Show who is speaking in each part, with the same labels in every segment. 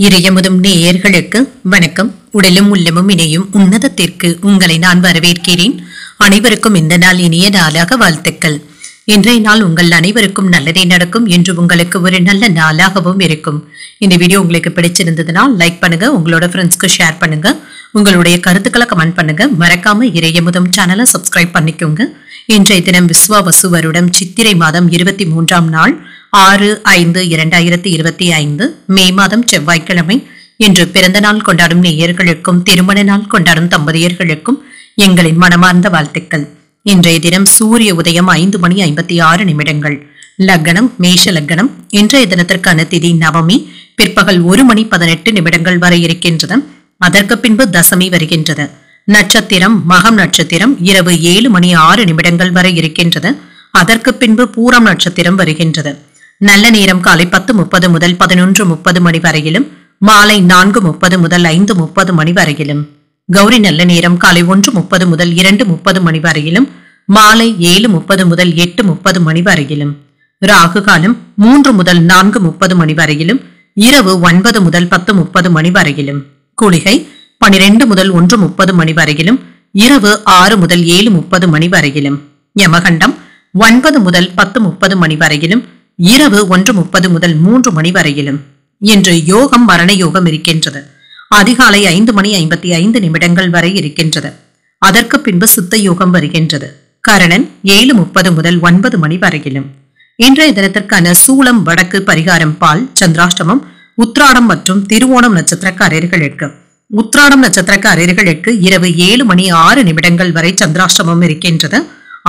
Speaker 1: இறையமுதும் நேயர்களுக்கு வணக்கம். உடலும் உள்ளமும் இணையும் உன்னதத்திற்கு உங்களை நான் வரவேற்கிறேன். அனைவருக்கும் இந்த நாள் இனிய நாளாக வாழ்த்துக்கள். இன்றைய நாள் உங்கள் அனைவருக்கும் நல்லதே நடக்கும் என்று உங்களுக்கு ஒரு நல்ல நாளாகவும் இருக்கும். இந்த வீடியோ உங்களுக்கு பிடிச்சிருந்ததுன்னா லைக் பண்ணுங்க, உங்களோட ஃப்ரெண்ட்ஸ்க்கு ஷேர் பண்ணுங்க, உங்களுடைய கருத்துக்களை கமெண்ட் பண்ணுங்க. மறக்காம இறையமுதும் சேனலை சப்ஸ்கிரைப் பண்ணிக்கோங்க. இன்றைய தினம் விஸ்வாவசு வருடம் சித்திரை மாதம் 23ஆம் நாள் 6/5/2025 மே மாதம் செவ்வாய்க்கிழமை. இன்று பிறந்த நாள் கொண்டாடும் நேயர்களுக்கும் திருமண நாள் கொண்டாடும் தம்பதியர்களுக்கும் எங்களின் மனமார்ந்த வாழ்த்துக்கள். இன்றைய தினம் சூரிய உதயம் 5:56. லக்னம் மேஷ லக்னம். இன்றைய தினத்திற்கான திதி நவமி. பிற்பகல் 1:18 வரை இருக்கின்றது. அதற்கு பின்பு தசமி வருகின்றது. நட்சத்திரம் மகம் நட்சத்திரம் இரவு 7:06 வரை இருக்கின்றது. அதற்கு பின்பு பூரம் நட்சத்திரம் வருகின்றது. நல்ல நேரம் காலை 10:30 முதல் 11:30 மணி வரையிலும், மாலை 4:30 முதல் 5:30 மணி வரையிலும். கௌரி நல்ல நேரம் காலை 1:30 முதல் 2:30 மணி வரையிலும், மாலை 7:30 முதல் 8:30 மணி வரையிலும். ராகு காலம் 3 முதல் 4:30 மணி வரையிலும், இரவு 9 முதல் 10:30 மணி வரையிலும். குளிகை 12 முதல் 1:30 மணி வரையிலும், இரவு 6 முதல் 7:30 மணி வரையிலும். யமகண்டம் 9 முதல் 10:30 மணி வரையிலும், இரவு 1:30 முதல் 3 மணி வரையிலும். இன்று யோகம் மரண யோகம் இருக்கின்றது. அதிகாலை 5:55 வரை இருக்கின்றது. அதற்கு பின்பு சித்த யோகம் வருகின்றது. கரணன் 7:30 முதல் 9 மணி வரையிலும். இன்றைய தினத்திற்கான சூலம் வடக்கு, பரிகாரம் பால். சந்திராஷ்டமம் உத்ராடம் மற்றும் திருவோணம் நட்சத்திரக்காரர்களுக்கு. உத்ராடம் நட்சத்திரக்காரர்களுக்கு இரவு 7:06 வரை சந்திராஷ்டமம் இருக்கின்றது.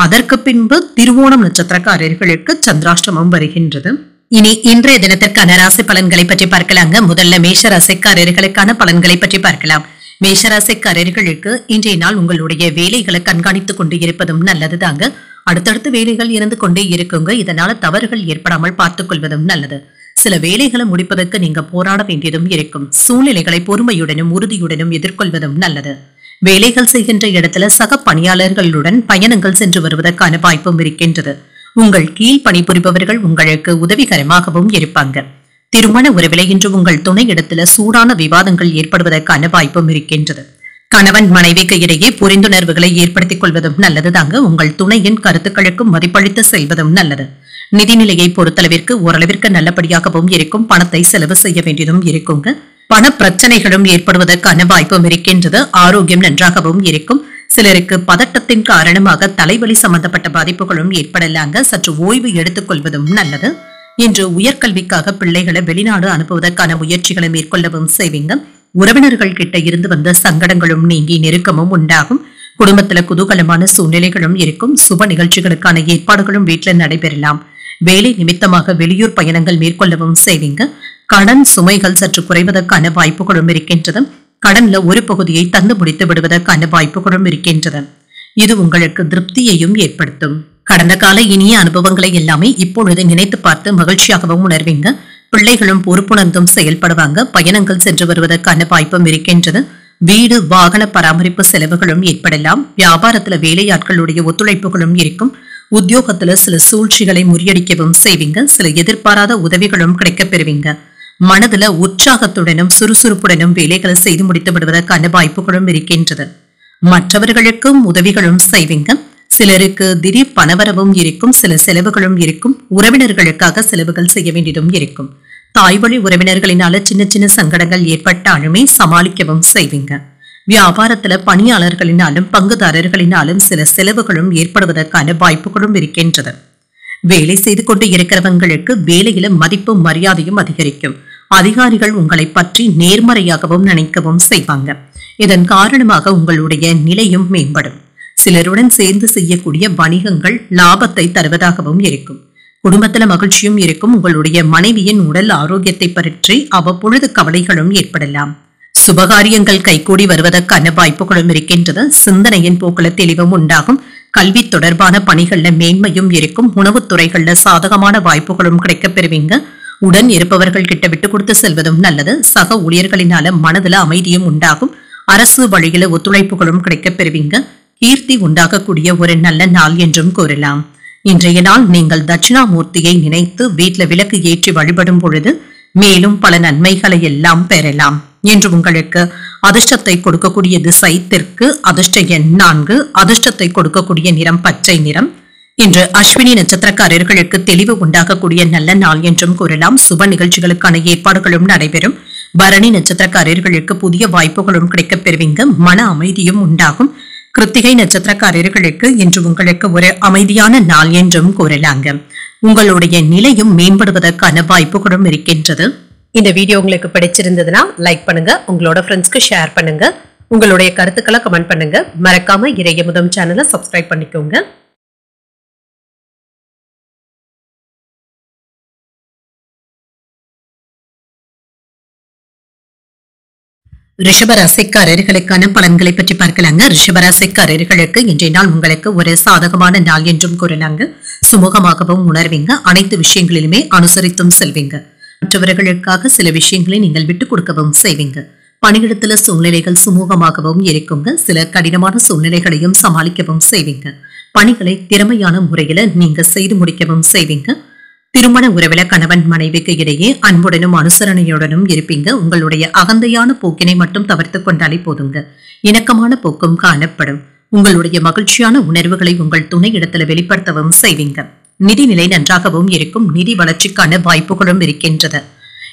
Speaker 1: அதற்கு பின்பு திருவோணம் நட்சத்திரக்காரர்களுக்கு சந்திராஷ்டமம் வருகின்றது. இனி இன்றைய தினத்திற்கான ராசி பலன்களை பற்றி பார்க்கலாங்க. முதல்ல மேஷ ராசிக்காரர்களுக்கான பலன்களை பற்றி பார்க்கலாம். மேஷ ராசிக்காரர்களுக்கு இன்றைய நாள் உங்களுடைய வேலைகளை கண்காணித்துக் கொண்டு இருப்பதும் நல்லது தாங்க. அடுத்தடுத்து வேலைகள் இருந்து கொண்டே இருக்குங்க. இதனால தவறுகள் ஏற்படாமல் பார்த்துக் கொள்வதும் நல்லது. சில வேலைகளை முடிப்பதற்கு நீங்க போராட வேண்டியதும் இருக்கும். சூழ்நிலைகளை பொறுமையுடனும் உறுதியுடனும் எதிர்கொள்வதும் நல்லது. வேலைகள் செய்கின்ற இடத்துல சக பணியாளர்களுடன் பயணங்கள் சென்று வருவதற்கான வாய்ப்பும் இருக்கின்றது. உங்கள் கீழ் பணிபுரிபவர்கள் உங்களுக்கு உதவிகரமாகவும் இருப்பாங்க. திருமண உறவிலே இன்று உங்கள் துணை இடத்துல சூடான விவாதங்கள் ஏற்படுவதற்கான வாய்ப்பும் இருக்கின்றது. கணவன் மனைவிக்கு இடையே புரிந்துணர்வுகளை ஏற்படுத்திக் கொள்வதும் நல்லது தாங்க. உங்கள் துணையின் கருத்துக்களுக்கு மதிப்பளித்து செல்வதும் நல்லது. நிதிநிலையை பொறுத்தளவிற்கு ஓரளவிற்கு நல்லபடியாகவும் இருக்கும். பணத்தை செலவு செய்ய வேண்டியதும் இருக்குங்க. பண பிரச்சனைகளும் ஏற்படுவதற்கான வாய்ப்பும் இருக்கின்றது. ஆரோக்கியம் நன்றாகவும் இருக்கும். சிலருக்கு பதட்டத்தின் காரணமாக தலைவலி சம்பந்தப்பட்ட பாதிப்புகளும் ஏற்படலாங்க. சற்று ஓய்வு எடுத்துக் கொள்வதும் நல்லது. இன்று உயர்கல்விக்காக பிள்ளைகளை வெளிநாடு அனுப்புவதற்கான முயற்சிகளை மேற்கொள்ளவும் செய்வீங்க. உறவினர்கள் கிட்ட இருந்து வந்த சங்கடங்களும் நீங்கி நெருக்கமும் உண்டாகும். குடும்பத்துல குதூகலமான சூழ்நிலைகளும் இருக்கும். சுப நிகழ்ச்சிகளுக்கான ஏற்பாடுகளும் வீட்டில் நடைபெறலாம். வேலை நிமித்தமாக வெளியூர் பயணங்கள் மேற்கொள்ளவும் செய்வீங்க. கடன் சுமைகள் சற்று குறைவதற்கான வாய்ப்புகளும் இருக்கின்றது. கடன்ல ஒரு பகுதியை தந்து முடித்து விடுவதற்கான வாய்ப்புகளும் இருக்கின்றது. இது உங்களுக்கு திருப்தியையும் ஏற்படுத்தும். கடந்த கால இனிய அனுபவங்களை எல்லாமே இப்பொழுது நினைத்து பார்த்து மகிழ்ச்சியாகவும் உணர்வீங்க. பிள்ளைகளும் பொறுப்புணர்ந்தும் செயல்படுவாங்க. பயணங்கள் சென்று வருவதற்கான வாய்ப்பும் இருக்கின்றது. வீடு வாகன பராமரிப்பு செலவுகளும் ஏற்படலாம். வியாபாரத்துல வேலையாட்களுடைய ஒத்துழைப்புகளும் இருக்கும். உத்தியோகத்துல சில சூழ்ச்சிகளை முறியடிக்கவும் செய்வீங்க. சில எதிர்பாராத உதவிகளும் கிடைக்கப் பெறுவீங்க. மனதுல உற்சாகத்துடனும் சுறுசுறுப்புடனும் வேலைகளை செய்து முடித்து விடுவதற்கான வாய்ப்புகளும் இருக்கின்றது. மற்றவர்களுக்கும் உதவிகளும் செய்வீங்க. சிலருக்கு திடீர் பணவரவும் இருக்கும். சில செலவுகளும் இருக்கும். உறவினர்களுக்காக செலவுகள் செய்ய வேண்டியதும் இருக்கும். தாய்வழி உறவினர்களினால சின்ன சின்ன சங்கடங்கள் ஏற்பட்டாலுமே சமாளிக்கவும் செய்வீங்க. வியாபாரத்துல பணியாளர்களினாலும் பங்குதாரர்களினாலும் சில செலவுகளும் ஏற்படுவதற்கான வாய்ப்புகளும் இருக்கின்றது. வேலை செய்து கொண்டு இருக்கிறவங்களுக்கு வேலையில மதிப்பும் மரியாதையும் அதிகரிக்கும். அதிகாரிகள் உங்களை பற்றி நேர்மறையாகவும் நினைக்கவும் செய்வாங்க. இதன் காரணமாக உங்களுடைய நிலையும் மேம்படும். சிலருடன் சேர்ந்து செய்யக்கூடிய வணிகங்கள் லாபத்தை தருவதாகவும் இருக்கும். குடும்பத்துல மகிழ்ச்சியும் இருக்கும். உங்களுடைய மனைவியின் உடல் ஆரோக்கியத்தை பற்றி அவ்வப்பொழுது கவலைகளும் ஏற்படலாம். சுபகாரியங்கள் கைகூடி வருவதற்கான வாய்ப்புகளும் இருக்கின்றது. சிந்தனையின் போக்குல தெளிவும் உண்டாகும். கல்வி தொடர்பான பணிகள்ல மேன்மையும் இருக்கும். உணவுத்துறைகள்ல சாதகமான வாய்ப்புகளும் கிடைக்கப் பெறுவீங்க. உடன் இருப்பவர்கள் கிட்ட விட்டு கொடுத்து செல்வதும் நல்லது. சக ஊழியர்களினால மனதுல அமைதியும் உண்டாகும். அரசு வழியில ஒத்துழைப்புகளும் கிடைக்கப் பெறுவீங்க. கீர்த்தி உண்டாகக்கூடிய ஒரு நல்ல நாள் என்றும் கூறலாம். இன்றைய நாள் நீங்கள் தட்சிணாமூர்த்தியை நினைத்து வீட்டுல விளக்கு ஏற்றி வழிபடும் பொழுது மேலும் பல நன்மைகளை எல்லாம் பெறலாம். என்று உங்களுக்கு அதிர்ஷ்டத்தை கொடுக்கக்கூடிய திசை தெற்கு, அதிர்ஷ்ட எண் 4, அதிர்ஷ்டத்தை கொடுக்கக்கூடிய நிறம் பச்சை நிறம். இன்று அஸ்வினி நட்சத்திரக்காரர்களுக்கு தெளிவு உண்டாகக்கூடிய நல்ல நாள் என்றும் கூறலாம். சுப நிகழ்ச்சிகளுக்கான ஏற்பாடுகளும் நடைபெறும். பரணி நட்சத்திரக்காரர்களுக்கு புதிய வாய்ப்புகளும் கிடைக்கப் பெறுவீங்க. மன அமைதியும் உண்டாகும். கிருத்திகை நட்சத்திரக்காரர்களுக்கு இன்று உங்களுக்கு ஒரு அமைதியான நாள் என்றும் கூறலாங்க. உங்களுடைய நிலையும் மேம்படுவதற்கான வாய்ப்புகளும் இருக்கின்றது. இந்த வீடியோ உங்களுக்கு பிடிச்சிருந்ததுன்னா லைக் பண்ணுங்க, உங்களோட ஃப்ரெண்ட்ஸ்க்கு ஷேர் பண்ணுங்க, உங்களுடைய கருத்துக்களை கமெண்ட் பண்ணுங்க. மறக்காம இறையமுதம் சேனலை சப்ஸ்கிரைப் பண்ணிக்கோங்க. ரிஷபராசிக்காரர்களுக்கான பலன்களை பற்றி பார்க்கலாங்க. ரிஷபராசிக்காரர்களுக்கு இன்றைய நாள் உங்களுக்கு ஒரு சாதகமான நாள் என்றும் கூறலாங்க. சுமூகமாகவும் உணர்வீங்க. அனைத்து விஷயங்களிலுமே அனுசரித்தும் செல்வீங்க. மற்றவர்களுக்காக சில விஷயங்களை நீங்கள் விட்டுக் கொடுக்கவும் செய்வீங்க. பணியிடத்துல சூழ்நிலைகள் சுமூகமாகவும் இருக்குங்க. சில கடினமான சூழ்நிலைகளையும் சமாளிக்கவும் செய்வீங்க. பணிகளை திறமையான முறையில நீங்க செய்து முடிக்கவும் செய்வீங்க. திருமண உறவில கணவன் மனைவிக்கு இடையே அன்புடனும் அனுசரணையுடனும் இருப்பீங்க. உங்களுடைய அகந்தையான போக்கினை மட்டும் தவிர்த்து கொண்டாலே போதுங்க. இணக்கமான போக்கும் காணப்படும். உங்களுடைய மகிழ்ச்சியான உணர்வுகளை உங்கள் துணை இடத்துல வெளிப்படுத்தவும் செய்வீங்க. நிதிநிலை நன்றாகவும் இருக்கும். நிதி வளர்ச்சிக்கான வாய்ப்புகளும் இருக்கின்றது.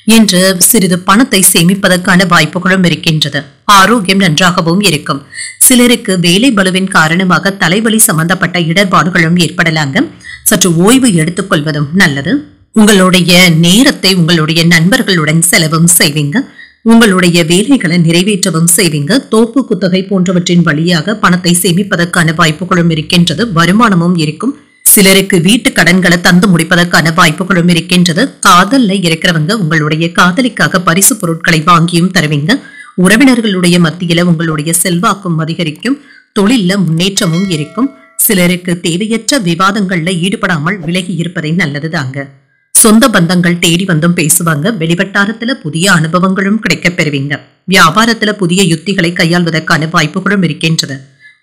Speaker 1: இன்று சிறிது பணத்தை சேமிப்பதற்கான வாய்ப்புகளும் இருக்கின்றது. ஆரோக்கியம் நன்றாகவும் இருக்கும். சிலருக்கு வேலை பளுவின் காரணமாக தலைவலி சம்பந்தப்பட்ட இடர்பாடுகளும் ஏற்படலாங்க. சற்று ஓய்வு எடுத்துக் கொள்வதும் நல்லது. உங்களுடைய நேரத்தை உங்களுடைய நண்பர்களுடன் செலவும் செய்வீங்க. உங்களுடைய வேலைகளை நிறைவேற்றவும் செய்வீங்க. தோப்பு குத்தகை போன்றவற்றின் வழியாக பணத்தை சேமிப்பதற்கான வாய்ப்புகளும் இருக்கின்றது. வருமானமும் இருக்கும். சிலருக்கு வீட்டு கடன்களை தந்து முடிப்பதற்கான வாய்ப்புகளும் இருக்கின்றது. காதல்ல இருக்கிறவங்க உங்களுடைய காதலிக்காக பரிசு பொருட்களை வாங்கியும் தருவீங்க. உறவினர்களுடைய மத்தியில உங்களுடைய செல்வாக்கும் அதிகரிக்கும். தொழில்ல முன்னேற்றமும் இருக்கும். சிலருக்கு தேவையற்ற விவாதங்கள்ல ஈடுபடாமல் விலகி இருப்பதை நல்லதுதாங்க. சொந்த பந்தங்கள் தேடி வந்தும் பேசுவாங்க. வெளிவட்டாரத்துல புதிய அனுபவங்களும் கிடைக்கப் பெறுவீங்க. வியாபாரத்துல புதிய யுத்திகளை கையாள்வதற்கான வாய்ப்புகளும் இருக்கின்றது.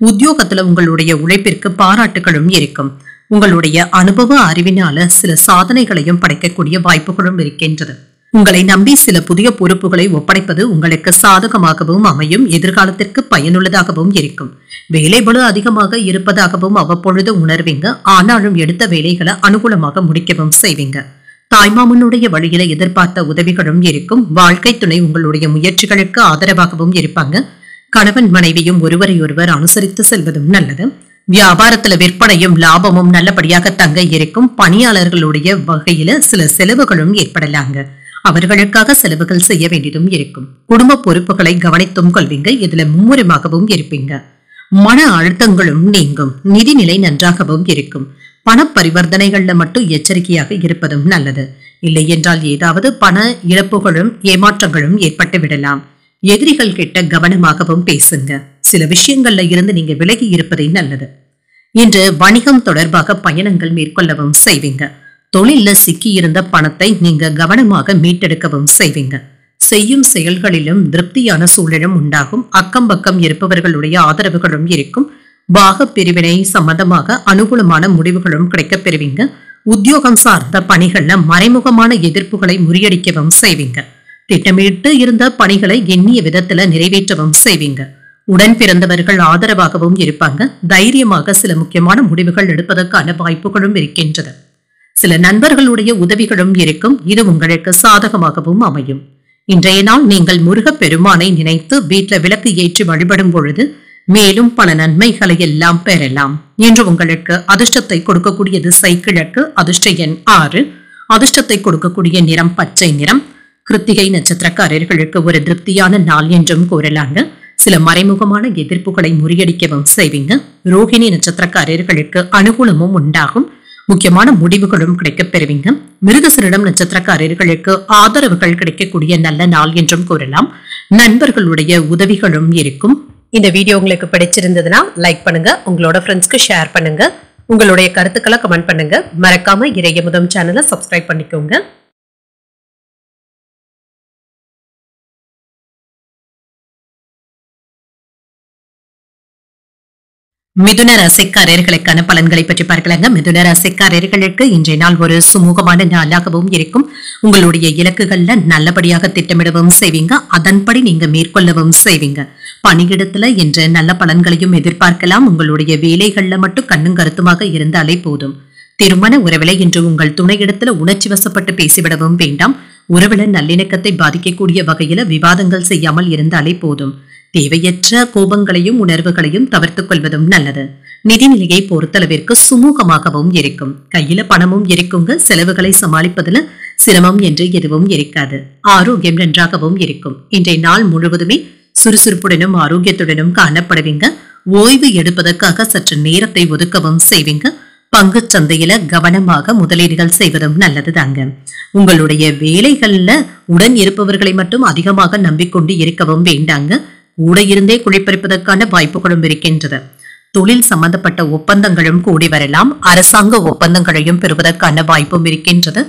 Speaker 1: உத்தியோகத்துல உங்களுடைய உழைப்பிற்கு பாராட்டுகளும் இருக்கும். உங்களுடைய அனுபவ அறிவினால சில சாதனைகளையும் படைக்கக்கூடிய வாய்ப்புகளும் இருக்கின்றது. உங்களை நம்பி சில புதிய பொறுப்புகளை ஒப்படைப்பது உங்களுக்கு சாதகமாகவும் அமையும். எதிர்காலத்திற்கு பயனுள்ளதாகவும் இருக்கும். வேலைபளு அதிகமாக இருப்பதாகவும் அவ்வப்பொழுது உணர்வீங்க. ஆனாலும் எடுத்த வேலைகளை அனுகூலமாக முடிக்கவும் செய்வீங்க. தாய்மாமனுடைய வழியில எதிர்பார்த்த உதவிகளும் இருக்கும். வாழ்க்கை துணை உங்களுடைய முயற்சிகளுக்கு ஆதரவாகவும் இருப்பாங்க. கணவன் மனைவியும் ஒருவரையொருவர் அனுசரித்து செல்வதும் நல்லது. வியாபாரத்துல விற்பனையும் லாபமும் நல்லபடியாக தங்க இருக்கும். பணியாளர்களுடைய வகையில சில செலவுகளும் ஏற்படலாங்க. அவர்களுக்காக செலவுகள் செய்ய வேண்டியதும் இருக்கும். குடும்ப பொறுப்புகளை கவனித்தும் கொள்வீங்க. இதுல மும்முரமாகவும் இருப்பீங்க. மன அழுத்தங்களும் நீங்கும். நிதிநிலை நன்றாகவும் இருக்கும். பண பரிவர்த்தனைகள்ல மட்டும் எச்சரிக்கையாக இருப்பதும் நல்லது. இல்லை என்றால் ஏதாவது பண இழப்புகளும் ஏமாற்றங்களும் ஏற்பட்டு விடலாம். எதிரிகள் கிட்ட கவனமாகவும் பேசுங்க. சில விஷயங்கள்ல இருந்து நீங்க விலகி இருப்பதை நல்லது. இன்று வணிகம் தொடர்பாக பயணங்கள் மேற்கொள்ளவும் செய்வீங்க. தொழில சிக்கி இருந்த பணத்தை நீங்க கவனமாக மீட்டெடுக்கவும் செய்வீங்க. செய்யும் செயல்களிலும் திருப்தியான சூழலும் உண்டாகும். அக்கம் பக்கம் இருப்பவர்களுடைய ஆதரவுகளும் இருக்கும். பாக பிரிவினை சம்பந்தமாக அனுகூலமான முடிவுகளும் கிடைக்கப் பெறுவீங்க. உத்தியோகம் சார்ந்த பணிகள்ல மறைமுகமான எதிர்ப்புகளை முறியடிக்கவும் செய்வீங்க. திட்டமிட்டு இருந்த பணிகளை எண்ணிய விதத்துல நிறைவேற்றவும் செய்வீங்க. உடன் பிறந்தவர்கள் ஆதரவாகவும் இருப்பாங்க. தைரியமாக சில முக்கியமான முடிவுகள் எடுப்பதற்கான வாய்ப்புகளும் இருக்கின்றது. சில நண்பர்களுடைய உதவிகளும் இருக்கும். இது உங்களுக்கு சாதகமாகவும் அமையும். இன்றைய நாள் நீங்கள் முருகப் பெருமானை நினைத்து வீட்டில் விளக்கு ஏற்றி வழிபடும் பொழுது மேலும் பல நன்மைகளை எல்லாம் பெறலாம். என்று உங்களுக்கு அதிர்ஷ்டத்தை கொடுக்கக்கூடிய திசை கிழக்கு, அதிர்ஷ்ட எண் 6, அதிர்ஷ்டத்தை கொடுக்கக்கூடிய நிறம் பச்சை நிறம். கிருத்திகை நட்சத்திரக்காரர்களுக்கு ஒரு திருப்தியான நாள் என்றும் கூறலாங்க. சில மறைமுகமான எதிர்ப்புகளை முறியடிக்கவும் செய்வீங்க. ரோகிணி நட்சத்திரக்காரர்களுக்கு அனுகூலமும் உண்டாகும். முக்கியமான முடிவுகளும் கிடைக்கப் பெறுவீங்க. மிருகசீரிடம் நட்சத்திரக்காரர்களுக்கு ஆதரவுகள் கிடைக்கக்கூடிய நல்ல நாள் என்றும் கூறலாம். நண்பர்களுடைய உதவிகளும் இருக்கும். இந்த வீடியோ உங்களுக்கு பிடிச்சிருந்ததுன்னா லைக் பண்ணுங்க, உங்களோட ஃப்ரெண்ட்ஸ்க்கு ஷேர் பண்ணுங்க, உங்களுடைய கருத்துக்களை கமெண்ட் பண்ணுங்க. மறக்காம இறையமுதம் சேனலை சப்ஸ்கிரைப் பண்ணிக்கோங்க. மிதுன ராசிக்காரர்களுக்கான பலன்களை பற்றி பார்க்கலாங்க. மிதுன ராசிக்காரர்களுக்கு இன்றைய நாள் ஒரு சுமூகமான நாளாகவும் இருக்கும். உங்களுடைய இலக்குகள்ல நல்லபடியாக திட்டமிடவும் செய்வீங்க. அதன்படி நீங்க மேற்கொள்ளவும் செய்வீங்க. பணியிடத்துல இன்று நல்ல பலன்களையும் எதிர்பார்க்கலாம். உங்களுடைய வேலைகள்ல மட்டும் கண்ணும் கருத்துமாக இருந்தாலே போதும். திருமண உறவில இன்று உங்கள் துணையிடத்துல உணர்ச்சி வசப்பட்டு பேசிவிடவும் வேண்டாம். உறவில நல்லிணக்கத்தை பாதிக்கக்கூடிய வகையில விவாதங்கள் செய்யாமல் இருந்தாலே போதும். தேவையற்ற கோபங்களையும் உணர்வுகளையும் தவிர்த்துக் கொள்வதும் நல்லது. நிதிநிலையை பொறுத்தளவிற்கு சுமூகமாகவும் இருக்கும். கையில பணமும் இருக்குங்க. செலவுகளை சமாளிப்பதுல சிரமம் என்று எதுவும் இருக்காது. ஆரோக்கியம் நன்றாகவும் இருக்கும். இன்றைய நாள் முழுவதுமே சுறுசுறுப்புடனும் ஆரோக்கியத்துடனும் காணப்படுவீங்க. ஓய்வு எடுப்பதற்காக சற்று நேரத்தை ஒதுக்கவும் செய்வீங்க. பங்கு சந்தையில கவனமாக முதலீடுகள் செய்வதும் நல்லது தாங்க. உங்களுடைய வேலைகள்ல உடன் இருப்பவர்களை மட்டும் அதிகமாக நம்பிக்கொண்டு இருக்கவும் வேண்டாங்க. கூட இருந்தே குளிப்பறிப்பதற்கான வாய்ப்புகளும் இருக்கின்றது. தொழில் சம்பந்தப்பட்ட ஒப்பந்தங்களும் கூடி வரலாம். அரசாங்க ஒப்பந்தங்களையும் பெறுவதற்கான வாய்ப்பும் இருக்கின்றது.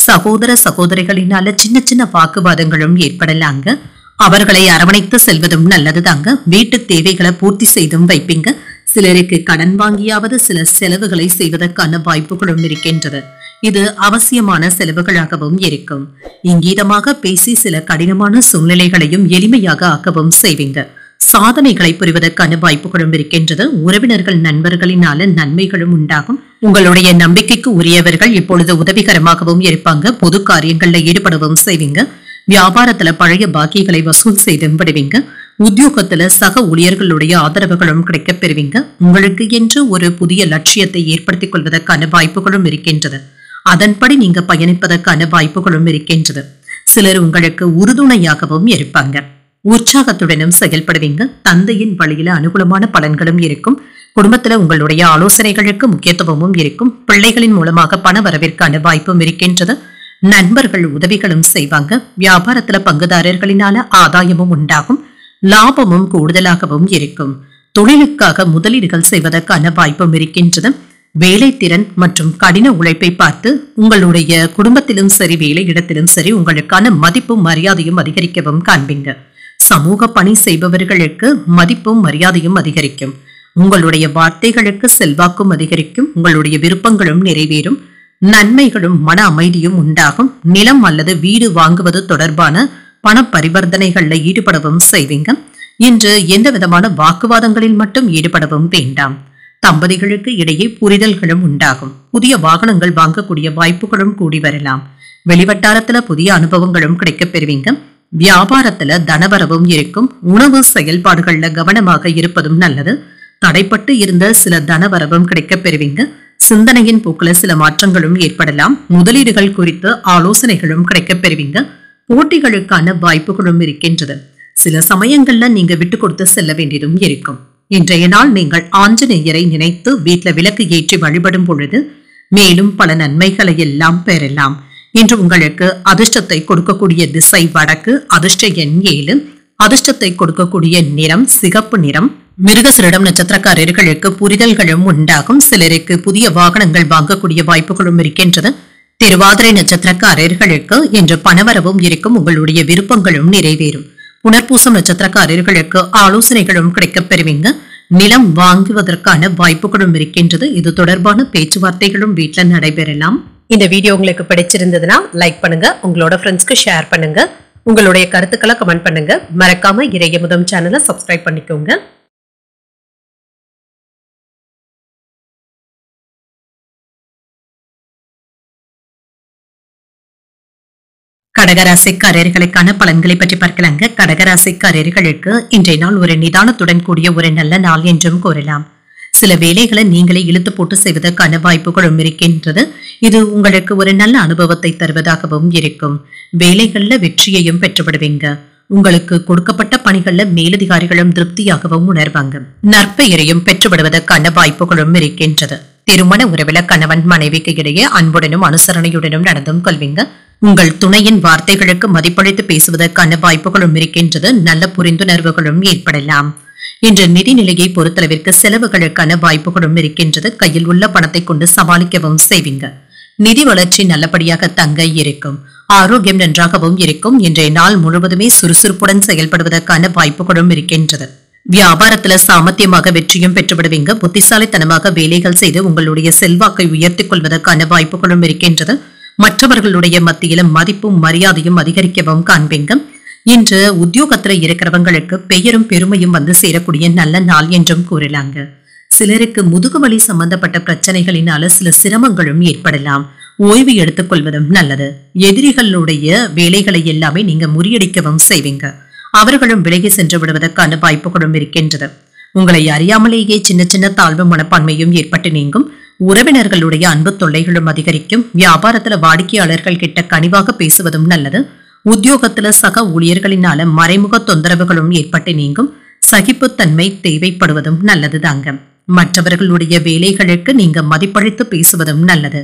Speaker 1: சகோதர சகோதரிகளினால சின்ன சின்ன வாக்குவாதங்களும் ஏற்படலாங்க. அவர்களை அரவணைத்து செல்வதும் நல்லது தாங்க. வீட்டு தேவைகளை பூர்த்தி செய்தும் வைப்பீங்க. சிலருக்கு கடன் வாங்கியாவது சில செலவுகளை செய்வதற்கான வாய்ப்புகளும் இருக்கின்றது. இது அவசியமான செலவுகளாகவும் இருக்கும். இங்கீதமாக பேசி சில கடினமான சூழ்நிலைகளையும் எளிமையாக ஆக்கவும் செய்வீங்க. சாதனைகளை புரிவதற்கான வாய்ப்புகளும் இருக்கின்றது. உறவினர்கள் நண்பர்களினால நன்மைகளும் உண்டாகும். உங்களுடைய நம்பிக்கைக்கு உரியவர்கள் இப்பொழுது உதவிகரமாகவும் இருப்பாங்க. பொது காரியங்கள்ல ஈடுபடவும் செய்வீங்க. வியாபாரத்துல பழைய பாக்கிகளை வசூல் செய்து விடுவீங்க. உத்தியோகத்துல சக ஊழியர்களுடைய ஆதரவுகளும் கிடைக்கப் பெறுவீங்க. உங்களுக்கு என்று ஒரு புதிய லட்சியத்தை ஏற்படுத்திக் கொள்வதற்கான வாய்ப்புகளும் இருக்கின்றது. அதன்படி நீங்க பயணிப்பதற்கான வாய்ப்புகளும் இருக்கின்றது. சிலர் உங்களுக்கு உறுதுணையாகவும் இருப்பாங்க. உற்சாகத்துடனும் செயல்படுவீங்க. தந்தையின் வழியில அனுகூலமான பலன்களும் இருக்கும். குடும்பத்துல உங்களுடைய ஆலோசனைகளுக்கு முக்கியத்துவமும் இருக்கும். பிள்ளைகளின் மூலமாக பண வரவிற்கான வாய்ப்பும் இருக்கின்றது. நண்பர்கள் உதவிகளும் செய்வாங்க. வியாபாரத்துல பங்குதாரர்களினால ஆதாயமும் உண்டாகும். லாபமும் கூடுதலாகவும் இருக்கும். தொழிலுக்காக முதலீடுகள் செய்வதற்கான வாய்ப்பும் இருக்கின்றது. வேலை திறன் மற்றும் கடின உழைப்பை பார்த்து உங்களுடைய குடும்பத்திலும் சரி வேலை இடத்திலும் சரி உங்களுக்கான மதிப்பும் மரியாதையும் அதிகரிக்கவும் காண்பீங்க. சமூக பணி செய்பவர்களுக்கு மதிப்பும் மரியாதையும் அதிகரிக்கும். உங்களுடைய வார்த்தைகளுக்கு செல்வாக்கும் அதிகரிக்கும். உங்களுடைய விருப்பங்களும் நிறைவேறும். நன்மைகளும் மன அமைதியும் உண்டாகும். நிலம் அல்லது வீடு வாங்குவது தொடர்பான பண பரிவர்த்தனைகள்ல ஈடுபடவும் செய்வீங்க. இன்று எந்த விதமான வாக்குவாதங்களில் மட்டும் ஈடுபடவும் வேண்டாம். தம்பதிகளுக்கு இடையே புரிதல்களும் உண்டாகும். புதிய வாகனங்கள் வாங்கக்கூடிய வாய்ப்புகளும் கூடி வரலாம். வெளிவட்டாரத்துல புதிய அனுபவங்களும் கிடைக்கப் பெறுவீங்க. வியாபாரத்துல தனவரவும் இருக்கும். உணவு செயல்பாடுகள்ல கவனமாக இருப்பதும் நல்லது. தடைப்பட்டு இருந்த சில தனவரவும் கிடைக்கப் பெறுவீங்க. சிந்தனையின் போக்குல சில மாற்றங்களும் ஏற்படலாம். முதலீடுகள் குறித்து ஆலோசனைகளும் கிடைக்கப் பெறுவீங்க. போட்டிகளுக்கான வாய்ப்புகளும் இருக்கின்றது. சில சமயங்கள்ல நீங்க விட்டு கொடுத்து செல்ல வேண்டியதும் இருக்கும். இன்றைய நாள் நீங்கள் ஆஞ்சநேயரை நினைத்து வீட்டுல விளக்கு ஏற்றி வழிபடும் பொழுது மேலும் பல நன்மைகளை எல்லாம் பெறலாம். இன்று உங்களுக்கு அதிர்ஷ்டத்தை கொடுக்கக்கூடிய திசை வடக்கு. அதிர்ஷ்ட எண் 7. அதிர்ஷ்டத்தை கொடுக்கக்கூடிய நிறம் சிகப்பு நிறம். மிருகசீரிடம் நட்சத்திரக்காரர்களுக்கு புரிதல்களும் உண்டாகும். சிலருக்கு புதிய வாகனங்கள் வாங்கக்கூடிய வாய்ப்புகளும் இருக்கின்றது. திருவாதிரை நட்சத்திரக்காரர்களுக்கு இன்று பணவரவும் இருக்கும். உங்களுடைய விருப்பங்களும் நிறைவேறும். புனர்பூசம் நட்சத்திரக்காரர்களுக்கு ஆலோசனைகளும் கிடைக்கப் பெறுவீங்க. நிலம் வாங்குவதற்கான வாய்ப்புகளும் இருக்கின்றது. இது தொடர்பான பேச்சுவார்த்தைகளும் வீட்டுல நடைபெறலாம். இந்த வீடியோ உங்களுக்கு பிடிச்சிருந்ததுன்னா லைக் பண்ணுங்க. உங்களோட ஃப்ரெண்ட்ஸ்க்கு ஷேர் பண்ணுங்க. உங்களுடைய கருத்துக்களை கமெண்ட் பண்ணுங்க. மறக்காம இறையமுதம் சேனலை சப்ஸ்கிரைப் பண்ணிக்கோங்க. கடகராசிக்காரர்களுக்கான பலன்களை பற்றி பார்க்கலாங்க. கடகராசிக்காரர்களுக்கு இன்றைய நாள் ஒரு நிதானத்துடன் கூடிய ஒரு நல்ல நாள் என்றும் கூறலாம். சில வேலைகளை நீங்களே இழுத்து போட்டு செய்வதற்கான வாய்ப்புகளும் இருக்கின்றது. இது உங்களுக்கு ஒரு நல்ல அனுபவத்தை தருவதாகவும் இருக்கும். வேலைகள்ல வெற்றியையும் பெற்றுவிடுவீங்க. உங்களுக்கு கொடுக்கப்பட்ட பணிகள்ல மேலதிகாரிகளும் திருப்தியாகவும் உணர்வாங்க. நற்பெயரையும் பெற்றுவிடுவதற்கான வாய்ப்புகளும் இருக்கின்றது. திருமண உறவில கணவன் மனைவிக்கு இடையே அன்புடனும் அனுசரணையுடனும் நடந்தும் கொள்வீங்க. உங்கள் துணையின் வார்த்தைகளுக்கு மதிப்பளித்து பேசுவதற்கான வாய்ப்புகளும் இருக்கின்றது. நல்ல புரிந்துணர்வுகளும் ஏற்படலாம். இன்று நிதி நிலையை பொறுத்தளவிற்கு செலவுகளுக்கான வாய்ப்புகளும் இருக்கின்றது. கையில் உள்ள பணத்தை கொண்டு சமாளிக்கவும் செய்வீங்க. நிதி வளர்ச்சி நல்லபடியாக தங்க இருக்கும். ஆரோக்கியம் நன்றாகவும் இருக்கும். இன்றைய நாள் முழுவதுமே சுறுசுறுப்புடன் செயல்படுவதற்கான வாய்ப்புகளும் இருக்கின்றது. வியாபாரத்துல சாமர்த்தியமாக வெற்றியும் பெற்றுவிடுவீங்க. புத்திசாலித்தனமாக வேலைகள் செய்து உங்களுடைய செல்வாக்கை உயர்த்திக் கொள்வதற்கான வாய்ப்புகளும் இருக்கின்றது. மற்றவர்களுடைய மத்தியில மதிப்பும் மரியாதையும் அதிகரிக்கவும் காண்பீங்க. இன்று உத்தியோகத்துல இருக்கிறவங்களுக்கு பெயரும் பெருமையும் வந்து சேரக்கூடிய நல்ல நாள் என்றும் கூறலாங்க. சிலருக்கு முதுகுவலி சம்பந்தப்பட்ட பிரச்சனைகளினால சில சிரமங்களும் ஏற்படலாம். ஓய்வு எடுத்துக் கொள்வதும் நல்லது. எதிரிகளுடைய வேலைகளை எல்லாமே நீங்க முறியடிக்கவும் செய்வீங்க. அவர்களும் விலகி சென்று விடுவதற்கான வாய்ப்புகளும் இருக்கின்றது. உங்களை அறியாமலேயே சின்ன சின்ன தாழ்வு மனப்பான்மையும் ஏற்பட்டு நீங்கும். உறவினர்களுடைய அன்பு தொல்லைகளும் அதிகரிக்கும். வியாபாரத்துல வாடிக்கையாளர்கள் கிட்ட கனிவாக பேசுவதும் நல்லது. உத்தியோகத்துல சக ஊழியர்களினால மறைமுக தொந்தரவுகளும் ஏற்பட்டு நீங்கும். சகிப்புத்தன்மை தேவைப்படுவதும் நல்லது தாங்க. மற்றவர்களுடைய வேலைகளுக்கு நீங்க மதிப்பளித்து பேசுவதும் நல்லது.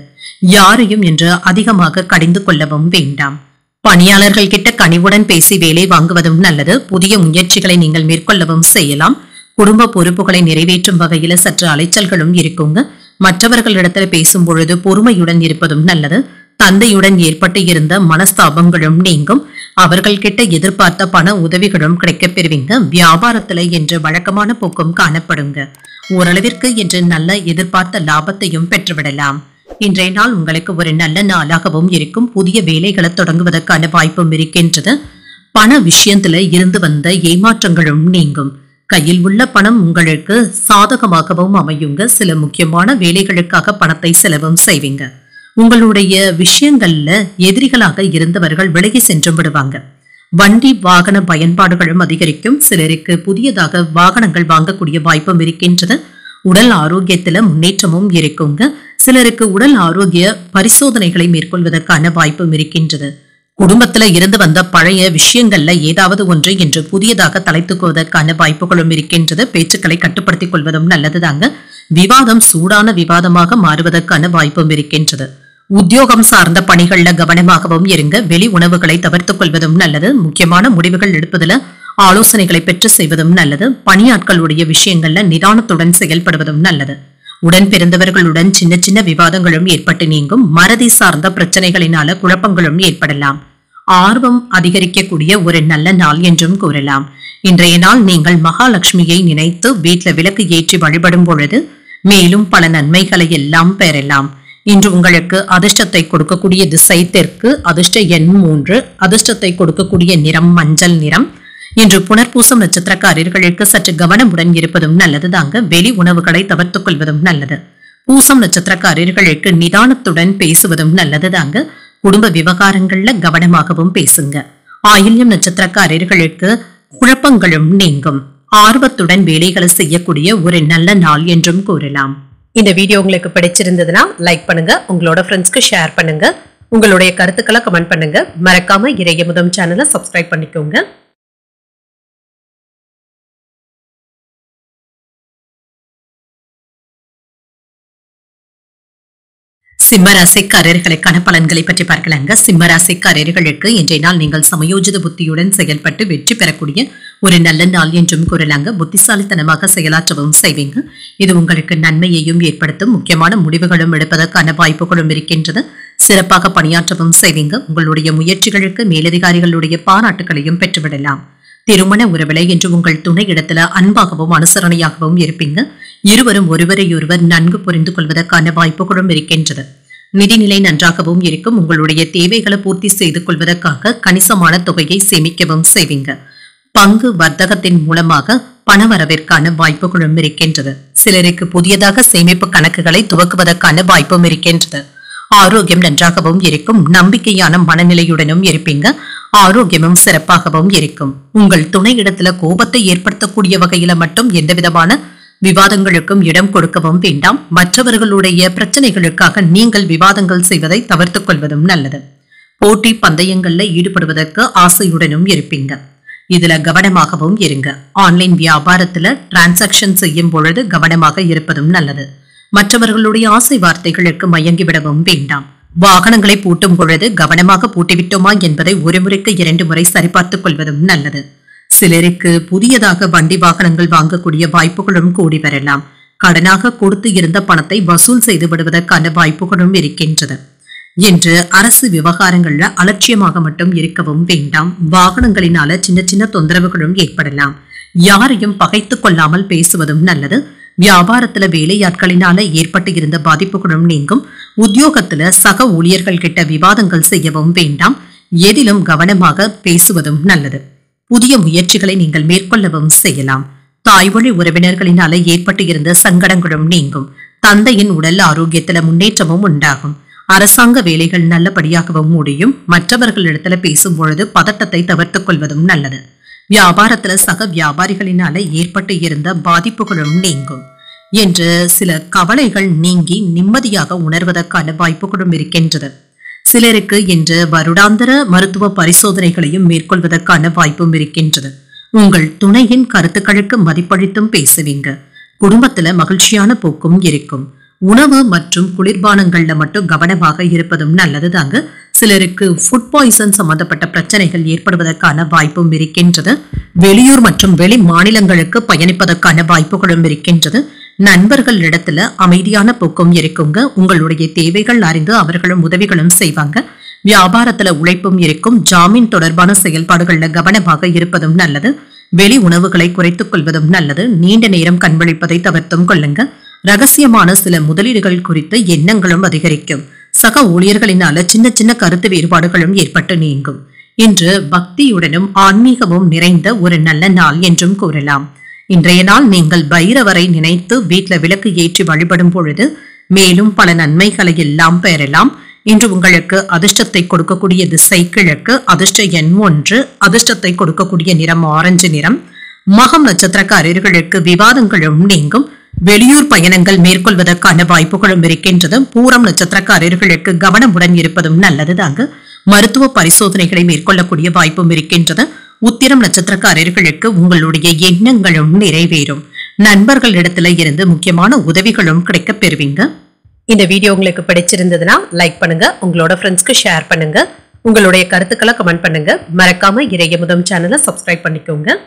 Speaker 1: யாரையும் என்று அதிகமாக கடிந்து கொள்ளவும் வேண்டாம். பணியாளர்கள் கிட்ட கனிவுடன் பேசி வேலை வாங்குவதும் நல்லது. புதிய முயற்சிகளை நீங்கள் மேற்கொள்ளவும் செய்யலாம். குடும்ப பொறுப்புகளை நிறைவேற்றும் வகையில சற்று அலைச்சல்களும் இருக்குங்க. மற்றவர்களிடத்துல பேசும் பொழுது பொறுமையுடன் இருப்பதும் நல்லது. தந்தையுடன் ஏற்பட்டு இருந்த மனஸ்தாபங்களும் நீங்கும். அவர்கள் கிட்ட எதிர்பார்த்த பண உதவிகளும் கிடைக்கப் பெறுவீங்க. வியாபாரத்துல என்று வழக்கமான போக்கும் காணப்படுங்க. ஓரளவிற்கு என்று நல்ல எதிர்பார்த்த லாபத்தையும் பெற்றுவிடலாம். இன்றைய நாள் உங்களுக்கு ஒரு நல்ல நாளாகவும் இருக்கும். புதிய வேலைகளை தொடங்குவதற்கான வாய்ப்பும் இருக்கின்றது. பண விஷயத்துல இருந்து வந்த ஏமாற்றங்களும் நீங்கும். கையில் உள்ள பணம் உங்களுக்கு சாதகமாகவும் அமையுங்க. சில முக்கியமான வேலைகளுக்காக பணத்தை செலவும் செய்வீங்க. உங்களுடைய விஷயங்கள்ல எதிரிகளாக இருந்தவர்கள் விலகி சென்று விடுவாங்க. வண்டி வாகன பயன்பாடுகளும் அதிகரிக்கும். சிலருக்கு புதியதாக வாகனங்கள் வாங்கக்கூடிய வாய்ப்பும் இருக்கின்றது. உடல் ஆரோக்கியத்துல முன்னேற்றமும் இருக்குங்க. சிலருக்கு உடல் ஆரோக்கிய பரிசோதனைகளை மேற்கொள்வதற்கான வாய்ப்பும் இருக்கின்றது. குடும்பத்துல இருந்து வந்த பழைய விஷயங்கள்ல ஏதாவது ஒன்று என்று புதியதாக தலைத்துக்குவதற்கான வாய்ப்புகளும் இருக்கின்றது. பேச்சுக்களை கட்டுப்படுத்திக் கொள்வதும் நல்லதுதாங்க. விவாதம் சூடான விவாதமாக மாறுவதற்கான வாய்ப்பும் இருக்கின்றது. உத்தியோகம் சார்ந்த பணிகள்ல கவனமாகவும் இருங்க. வெளி உணவுகளை தவிர்த்துக் கொள்வதும் நல்லது. முக்கியமான முடிவுகள் எடுப்பதுல ஆலோசனைகளை பெற்று செய்வதும் நல்லது. பணியாட்களுடைய விஷயங்கள்ல நிதானத்துடன் செயல்படுவதும் நல்லது. உடன் பிறந்தவர்களுடன் சின்ன சின்ன விவாதங்களும் ஏற்பட்டு நீங்கும். மறதி சார்ந்த பிரச்சனைகளினால குழப்பங்களும் ஏற்படலாம். ஆர்வம் அதிகரிக்கக்கூடிய ஒரு நல்ல நாள் என்றும் கூறலாம். இன்றைய நாள் நீங்கள் மகாலட்சுமியை நினைத்து வீட்டில் விளக்கு ஏற்றி வழிபடும் பொழுது மேலும் பல நன்மைகளை எல்லாம் பெறலாம். இன்று உங்களுக்கு அதிர்ஷ்டத்தை கொடுக்கக்கூடிய திசை தெற்கு. அதிர்ஷ்ட எண் 3. அதிர்ஷ்டத்தை கொடுக்கக்கூடிய நிறம் மஞ்சள் நிறம். இன்று புனர்பூசம் நட்சத்திரக்காரர்களுக்கு சற்று கவனமுடன் இருப்பதும் நல்லது தாங்க. வெளி உணவுகளை தவிர்த்துக் கொள்வதும் நல்லது. பூசம் நட்சத்திரக்காரர்களுக்கு நிதானத்துடன் பேசுவதும் நல்லது தாங்க. குடும்ப விவகாரங்கள்ல கவனமாகவும் பேசுங்க. ஆயில்யம் நட்சத்திரக்காரர்களுக்கு குழப்பங்களும் நீங்கும். ஆர்வத்துடன் வேலைகளை செய்யக்கூடிய ஒரு நல்ல நாள் என்றும் கூறலாம். இந்த வீடியோ உங்களுக்கு பிடிச்சிருந்ததுன்னா லைக் பண்ணுங்க. உங்களோட ஃப்ரெண்ட்ஸ்க்கு ஷேர் பண்ணுங்க. உங்களுடைய கருத்துக்களை கமெண்ட் பண்ணுங்க. மறக்காம இறையமுதம் சேனலை சப்ஸ்கிரைப் பண்ணிக்கோங்க. சிம்மராசிக்காரர்களுக்கான பலன்களை பற்றி பார்க்கலாங்க. சிம்மராசிக்காரர்களுக்கு இன்றைய நாள் நீங்கள் சமயோஜித புத்தியுடன் செயல்பட்டு வெற்றி பெறக்கூடிய ஒரு நல்ல நாள் என்றும் கூறலாங்க. புத்திசாலித்தனமாக செயலாற்றவும் செய்வீங்க. இது உங்களுக்கு நன்மையையும் ஏற்படுத்தும். முக்கியமான முடிவுகளும் எடுப்பதற்கான வாய்ப்புகளும் இருக்கின்றது. சிறப்பாக பணியாற்றவும் செய்வீங்க. உங்களுடைய முயற்சிகளுக்கு மேலதிகாரிகளுடைய பாராட்டுகளையும் பெற்றுவிடலாம். திருமண உறவிலை என்று உங்கள் துணை இடத்துல அன்பாகவும் அனுசரணையாகவும் இருப்பீங்க. இருவரும் ஒருவரையொருவர் நன்கு புரிந்து கொள்வதற்கான வாய்ப்புகளும் இருக்கின்றது. நிதிநிலை நன்றாகவும் இருக்கும். உங்களுடைய தேவைகளை பூர்த்தி செய்து கொள்வதற்காக கணிசமான தொகையை சேமிக்கவும் செய்வீங்க. பங்கு வர்த்தகத்தின் மூலமாக பணவரவிற்கான வாய்ப்புகளும் இருக்கின்றது. சிலருக்கு புதியதாக சேமிப்பு கணக்குகளை துவக்குவதற்கான வாய்ப்பும் இருக்கின்றது. ஆரோக்கியம் நன்றாகவும் இருக்கும். நம்பிக்கையான மனநிலையுடனும் இருப்பீங்க. ஆரோக்கியமும் சிறப்பாகவும் இருக்கும். உங்கள் துணை இடத்துல கோபத்தை ஏற்படுத்தக்கூடிய வகையில மட்டும் எந்த விதமான விவாதங்களுக்கும் இடம் கொடுக்கவும் வேண்டாம். மற்றவர்களுடைய பிரச்சனைகளுக்காக நீங்கள் விவாதங்கள் செய்வதை தவிர்த்துக் கொள்வதும் நல்லது. போட்டி பந்தயங்கள்ல ஈடுபடுவதற்கு ஆசையுடனும் இருப்பீங்க. இதுல கவனமாகவும் இருங்க. ஆன்லைன் வியாபாரத்துல டிரான்சாக்சன் செய்யும் பொழுது கவனமாக இருப்பதும் நல்லது. மற்றவர்களுடைய ஆசை வார்த்தைகளுக்கு மயங்கிவிடவும் வேண்டாம். வாகனங்களை பூட்டும் பொழுது கவனமாக பூட்டிவிட்டோமா என்பதை ஒரு முறைக்கு 2 முறை சரிபார்த்துக் கொள்வதும் நல்லது. சிலருக்கு புதியதாக வண்டி வாகனங்கள் வாங்கக்கூடிய வாய்ப்புகளும் கூடி வரலாம். கடனாக கொடுத்து இருந்த பணத்தை வசூல் செய்து விடுவதற்கான வாய்ப்புகளும் இருக்கின்றது. என்று அரசு விவகாரங்கள்ல அலட்சியமாக மட்டும் இருக்கவும் வேண்டாம். வாகனங்களினால சின்ன சின்ன தொந்தரவுகளும் ஏற்படலாம். யாரையும் பகைத்துக் கொள்ளாமல் பேசுவதும் நல்லது. வியாபாரத்துல வேலையாட்களினால ஏற்பட்டு இருந்த பாதிப்புகளும் நீங்கும். உத்தியோகத்துல சக ஊழியர்கள் கிட்ட விவாதங்கள் செய்யவும் வேண்டாம். எதிலும் கவனமாக பேசுவதும் நல்லது. புதிய முயற்சிகளை நீங்கள் மேற்கொள்ளவும் செய்யலாம். தாய்வழி உறவினர்களினால ஏற்பட்டு இருந்த சங்கடங்களும் நீங்கும். தந்தையின் உடல் ஆரோக்கியத்துல முன்னேற்றமும் உண்டாகும். அரசாங்க வேலைகள் நல்லபடியாகவும் முடியும். மற்றவர்களிடத்துல பேசும் பொழுது பதட்டத்தை தவிர்த்துக் கொள்வதும் நல்லது. வியாபாரத்துல சக வியாபாரிகளினால ஏற்பட்டு இருந்த பாதிப்புகளும் நீங்கும் என்று சில கவலைகள் நீங்கி நிம்மதியாக உணர்வதற்கான வாய்ப்புகளும் இருக்கின்றது. சிலருக்கு இன்று வருடாந்திர மருத்துவ பரிசோதனைகளையும் மேற்கொள்வதற்கான வாய்ப்பும் இருக்கின்றது. உங்கள் துணையின் கருத்துக்களுக்கு மதிப்பளித்தும் பேசுவீங்க. குடும்பத்துல மகிழ்ச்சியான போக்கும் இருக்கும். உணவு மற்றும் குளிர்பானங்கள்ல மட்டும் கவனமாக இருப்பதும் நல்லதுதாங்க. சிலருக்கு ஃபுட் பாய்சன் சம்பந்தப்பட்ட பிரச்சனைகள் ஏற்படுவதற்கான வாய்ப்பும் இருக்கின்றது. வெளியூர் மற்றும் வெளி மாநிலங்களுக்கு பயணிப்பதற்கான வாய்ப்புகளும் இருக்கின்றது. நண்பர்கள் இடத்துல அமைதியான போக்கும் இருக்குங்க. உங்களுடைய தேவைகள் அறிந்து அவர்களும் உதவிகளும் செய்வாங்க. வியாபாரத்துல உழைப்பும் இருக்கும். ஜாமீன் தொடர்பான செயல்பாடுகள்ல கவனமாக இருப்பதும் நல்லது. வெளி உணவுகளை குறைத்துக் கொள்வதும் நல்லது. நீண்ட நேரம் கண்விழிப்பதை தவிர்த்தும் கொள்ளுங்க. ரகசியமான சில முதலீடுகள் குறித்து எண்ணங்களும் அதிகரிக்கும். சக ஊழியர்களினால சின்ன சின்ன கருத்து வேறுபாடுகளும் ஏற்பட்டு நீங்கும். இன்று பக்தியுடனும் ஆன்மீகமும் நிறைந்த ஒரு நல்ல நாள் என்றும் கூறலாம். இன்றைய நாள் நீங்கள் பைரவரை நினைத்து வீட்டுல விளக்கு ஏற்றி வழிபடும் பொழுது மேலும் பல நன்மைகளை எல்லாம் பெறலாம். இன்று உங்களுக்கு அதிர்ஷ்டத்தை கொடுக்கக்கூடிய திசை கிழக்கு. அதிர்ஷ்ட எண் 1. அதிர்ஷ்டத்தை கொடுக்கக்கூடிய நிறம் ஆரஞ்சு நிறம். மகம் நட்சத்திரக்காரர்களுக்கு விவாதங்களும் நீங்கும். வெளியூர் பயணங்கள் மேற்கொள்வதற்கான வாய்ப்புகளும் இருக்கின்றது. பூரம் நட்சத்திரக்காரர்களுக்கு கவனமுடன் இருப்பதும் நல்லதுதாங்க. மருத்துவ பரிசோதனைகளை மேற்கொள்ளக்கூடிய வாய்ப்பும் இருக்கின்றது. உத்திரம் நட்சத்திரக்காரர்களுக்கு உங்களுடைய எண்ணங்களும் நிறைவேறும். நண்பர்களிடத்துல இருந்து முக்கியமான உதவிகளும் கிடைக்க பெறுவீங்க. இந்த வீடியோ உங்களுக்கு பிடிச்சிருந்ததுன்னா லைக் பண்ணுங்க. உங்களோட ஃப்ரெண்ட்ஸ்க்கு ஷேர் பண்ணுங்க. உங்களுடைய கருத்துக்களை கமெண்ட் பண்ணுங்க. மறக்காம இறையமுதம் சேனலை சப்ஸ்கிரைப் பண்ணிக்கோங்க.